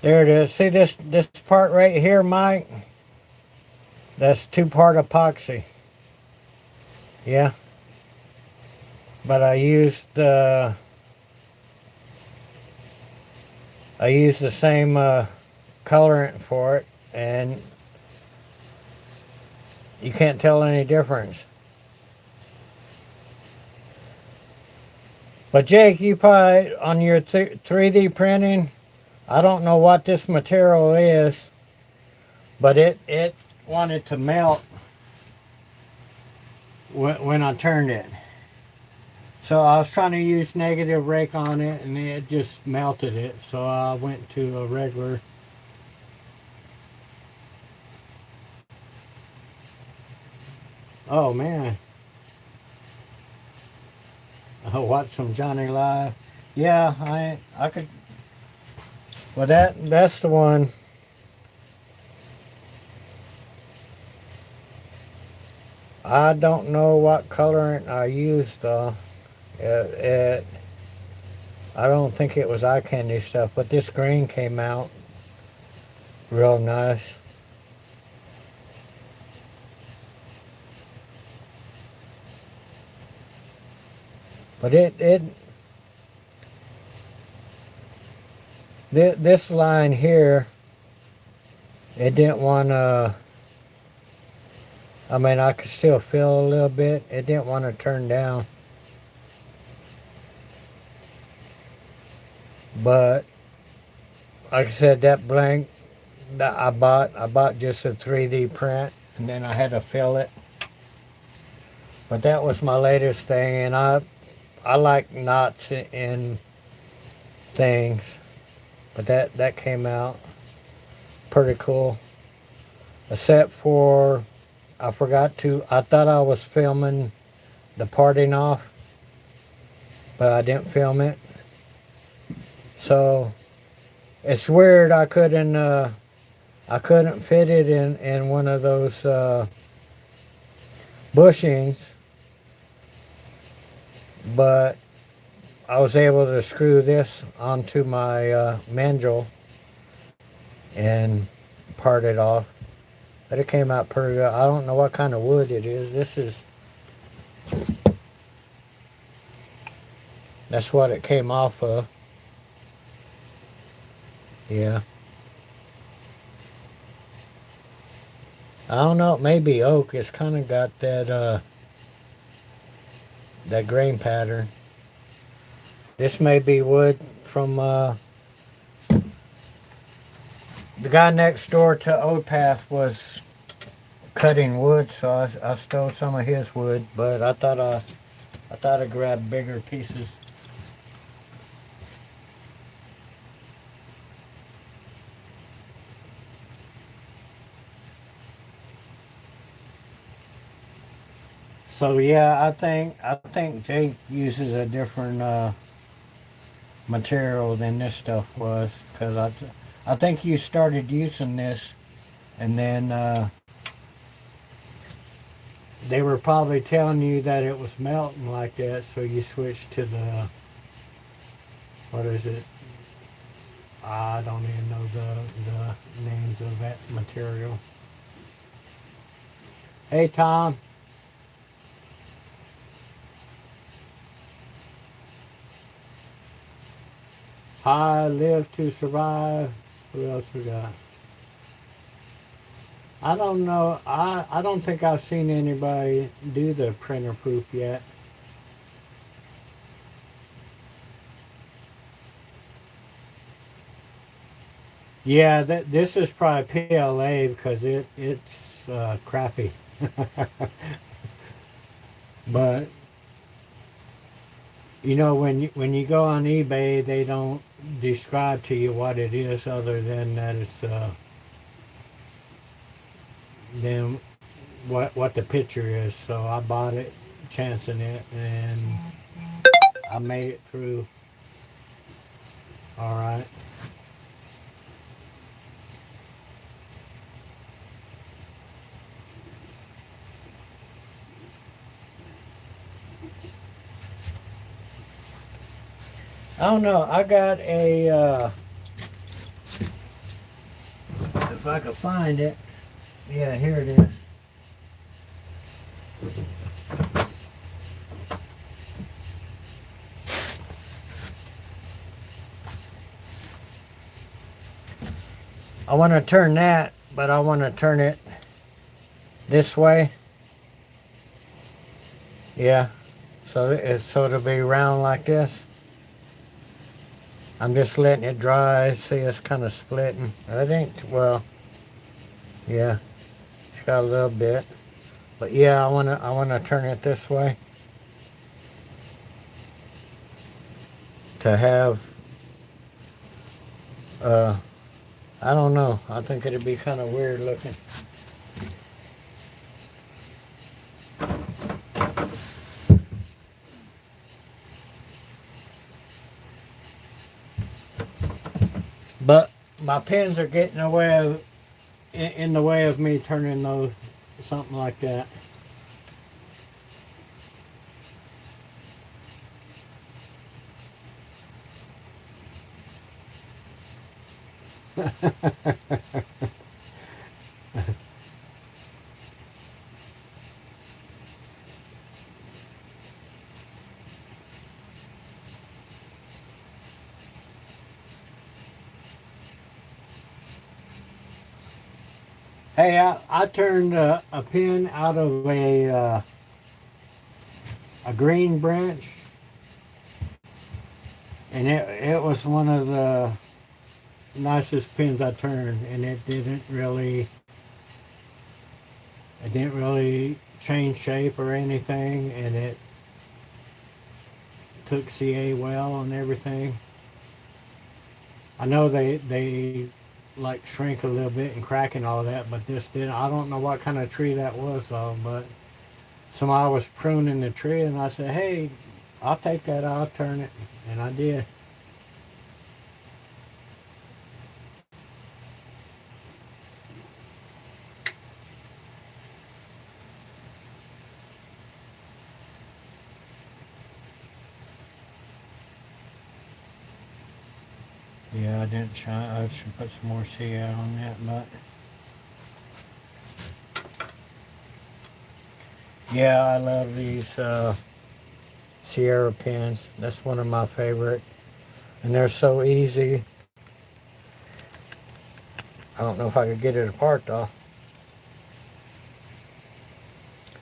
There it is. See this part right here, Mike? That's two-part epoxy. Yeah. But I used the same colorant for it, and you can't tell any difference. But Jake, you probably on your 3D printing, I don't know what this material is, but it wanted to melt when I turned it. So I was trying to use negative rake on it, and it just melted it. So I went to a regular. Oh man, I watched some Jonny live. Yeah, I could. Well, that's the one. I don't know what colorant I used though. It I don't think it was eye candy stuff, but this green came out real nice. But this line here, it didn't want to. I mean, I could still feel a little bit. It didn't want to turn down. But like I said, that blank that I bought just a 3D print, and then I had to fill it. But that was my latest thing, and I like knots in things. But that came out pretty cool. Except for I forgot to. I thought I was filming the parting off, but I didn't film it. So it's weird. I couldn't fit it in one of those bushings, but I was able to screw this onto my mandrel and part it off. But it came out pretty good. I don't know what kind of wood it is. That's what it came off of. Yeah. I don't know. It may be oak. It's kind of got that that grain pattern. This may be wood from the guy next door to Old Path was cutting wood, so I stole some of his wood, but I thought I grabbed bigger pieces. So yeah, I think Jake uses a different material than this stuff was, because I think you started using this, and then they were probably telling you that it was melting like that, so you switched to the, what is it? I don't even know the names of that material. Hey Tom. I live to survive. Who else we got? I don't know. I don't think I've seen anybody do the printer proof yet. Yeah, this is probably PLA because it's crappy. But you know, when you go on eBay, they don't describe to you what it is other than that it's than what the picture is. So I bought it, chancing it, and I made it through. All right. I don't know. I got a if I could find it. Yeah, here it is. I want to turn that, but I want to turn it this way. Yeah. So it'll be round like this. I'm just letting it dry. See, it's kind of splitting. I think, well, yeah, it's got a little bit. But yeah, I wanna turn it this way to have. Uh, I don't know. I think it'd be kind of weird looking. But my pins are getting in the way of me turning those, something like that. Hey, I turned a pin out of a green branch, and it was one of the nicest pins I turned, and it didn't really change shape or anything, and it took CA well and everything. I know they like shrink a little bit and crack and all that, but this didn't. I don't know what kind of tree that was though, but somebody was pruning the tree, and I said, "Hey, I'll take that. I'll turn it," and I did. Yeah, I didn't try. I should put some more CA on that, but yeah, I love these Sierra pins. That's one of my favorite, and they're so easy. I don't know if I could get it apart though.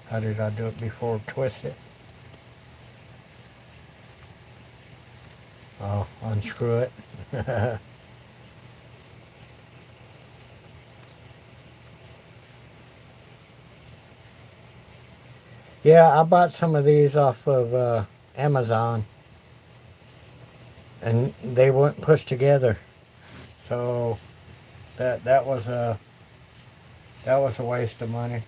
How did I do it before? Twist it. I'll unscrew it. Yeah, I bought some of these off of Amazon, and they weren't pushed together. So that was a waste of money.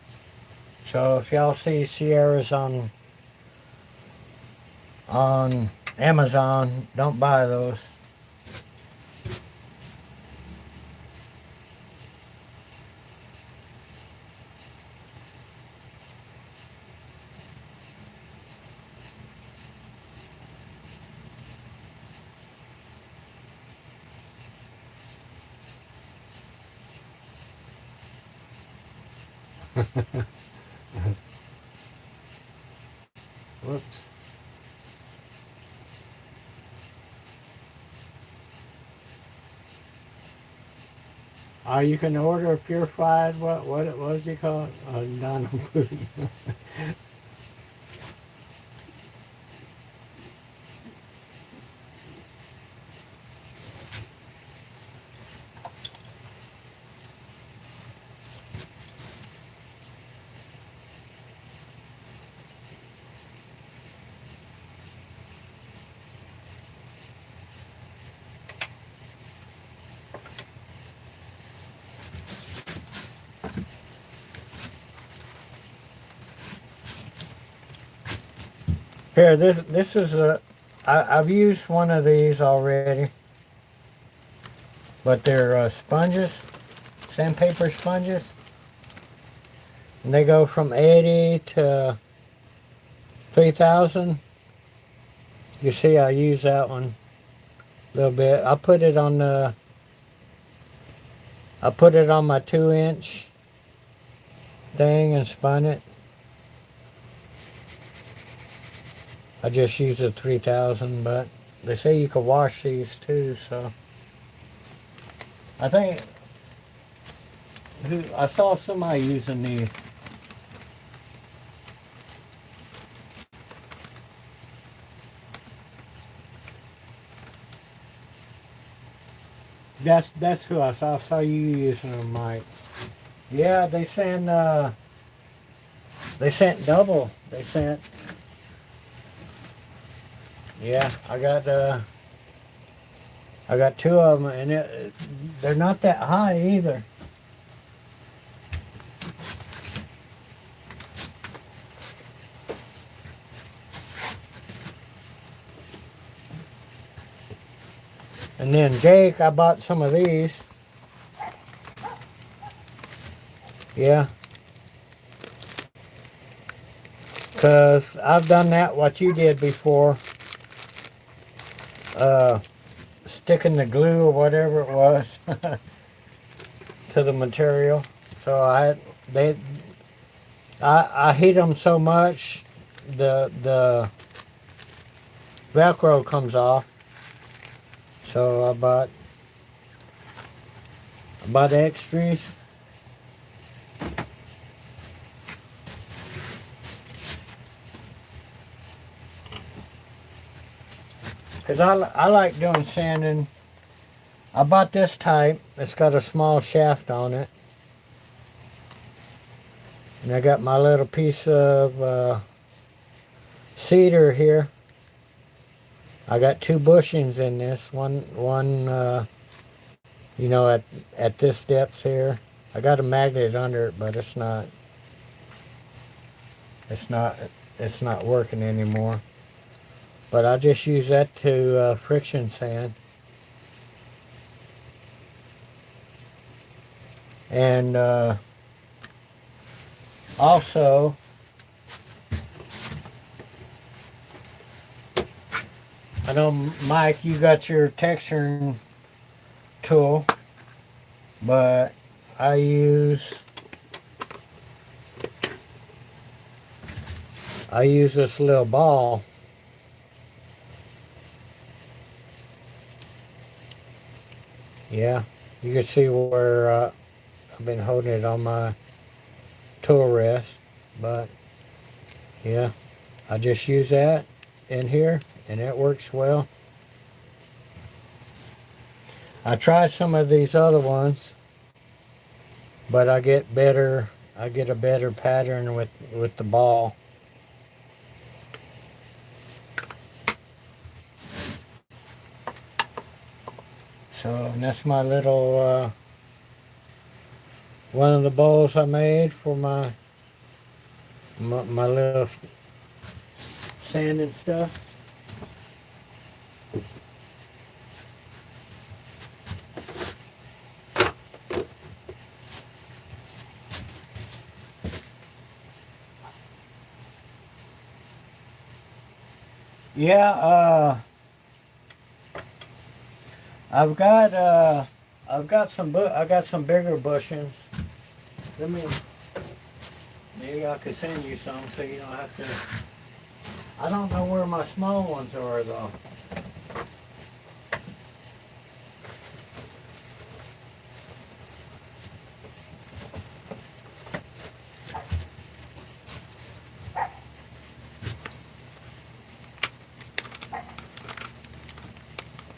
So if y'all see Sierras on Amazon, don't buy those. Whoops. You can order a purified, what was it called? Non-food. Here, this is I've used one of these already, but they're sponges, sandpaper sponges, and they go from 80 to 3,000. You see, I use that one a little bit. I put it on my 2-inch thing and spun it. I just used a 3,000, but they say you can wash these too, so I think I saw somebody using these. That's who I saw. I saw you using them, Mike. Yeah, they sent double. They sent. Yeah, I got two of them, and they're not that high either. And then Jake, I bought some of these. Yeah. Because I've done that, what you did before. Sticking the glue or whatever it was to the material. So I heat them so much, the Velcro comes off. So I bought extras. Because I like doing sanding. I bought this type. It's got a small shaft on it. And I got my little piece of cedar here. I got 2 bushings in this. One at this depth here. I got a magnet under it, but it's not working anymore. But I just use that to friction sand. And also, I know, Mike, you got your texturing tool, but I use this little ball. Yeah, you can see where I've been holding it on my tool rest, but yeah, I just use that in here and it works well. I tried some of these other ones, but I get a better pattern with the ball. So that's my little one of the bowls I made for my little sand and stuff. Yeah, I've got I got some bigger bushings. Let me maybe I could send you some so you don't have to. I don't know where my small ones are though.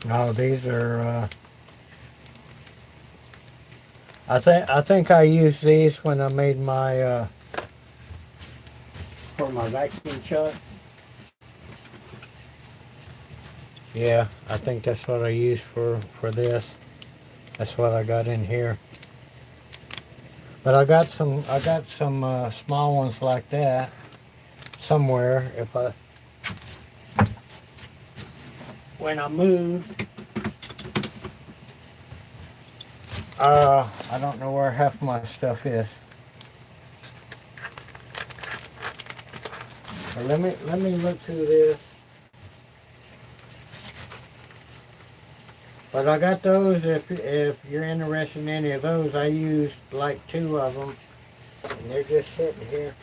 No, these are. I think I used these when I made my for my vacuum chuck. Yeah, I think that's what I used for this. That's what I got in here. But I got some small ones like that somewhere. If I when I move, I don't know where half my stuff is. But let me look through this. But I got those. If you're interested in any of those, I used like 2 of them, and they're just sitting here.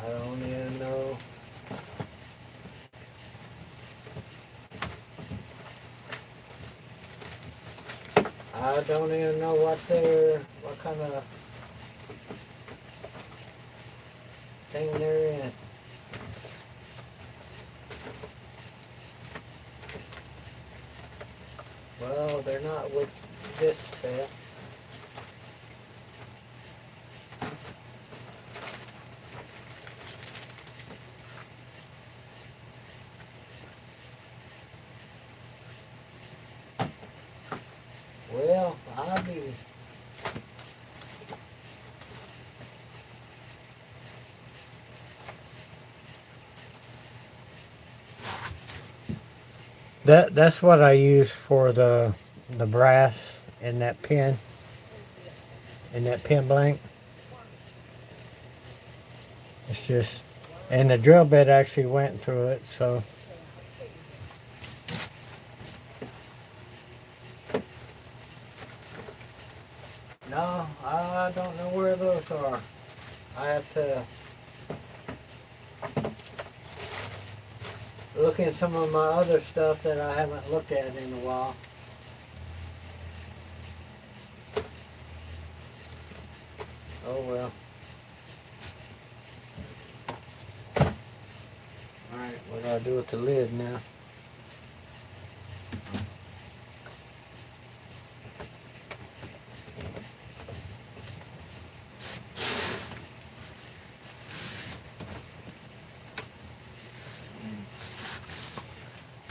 I don't even know. I don't even know what kind of thing they're in. Well, they're not with this set. Well, I'll be. That's what I use for the brass in that pin blank. It's just, and the drill bit actually went through it, so. No, I don't know where those are. I have to look in some of my other stuff that I haven't looked at in a while. Oh well. Alright, what do I do with the lid now?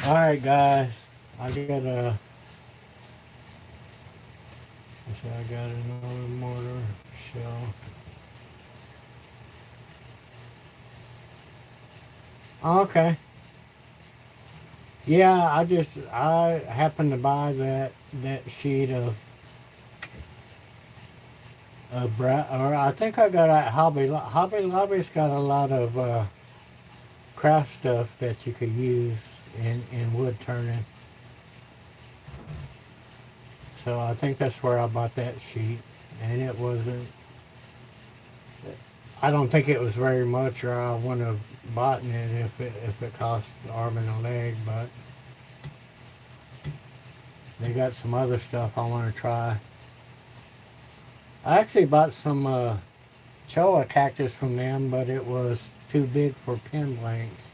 Alright guys, I got another mortar shell. Okay. Yeah, I happened to buy that sheet of or I think I got at Hobby Lobby's got a lot of craft stuff that you could use in wood turning. So I think that's where I bought that sheet, and it wasn't. I don't think it was very much, or I wouldn't have bought it if it cost an arm and a leg. But they got some other stuff I want to try. I actually bought some choa cactus from them, but it was too big for pin blanks.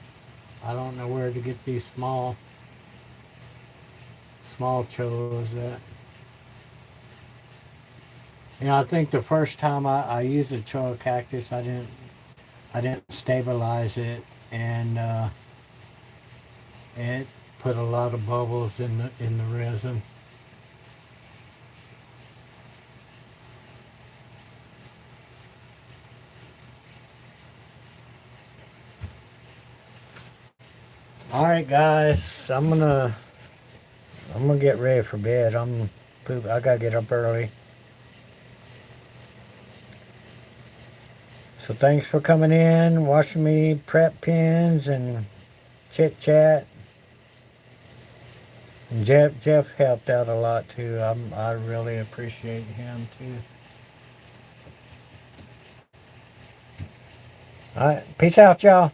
I don't know where to get these small cholos at. You know, I think the first time I used a cholla cactus, I didn't stabilize it, and it put a lot of bubbles in the resin. All right, guys, I'm gonna get ready for bed. I gotta get up early. So thanks for coming in, watching me prep pins and chit chat. And Jeff helped out a lot too. I really appreciate him too. All right, peace out, y'all.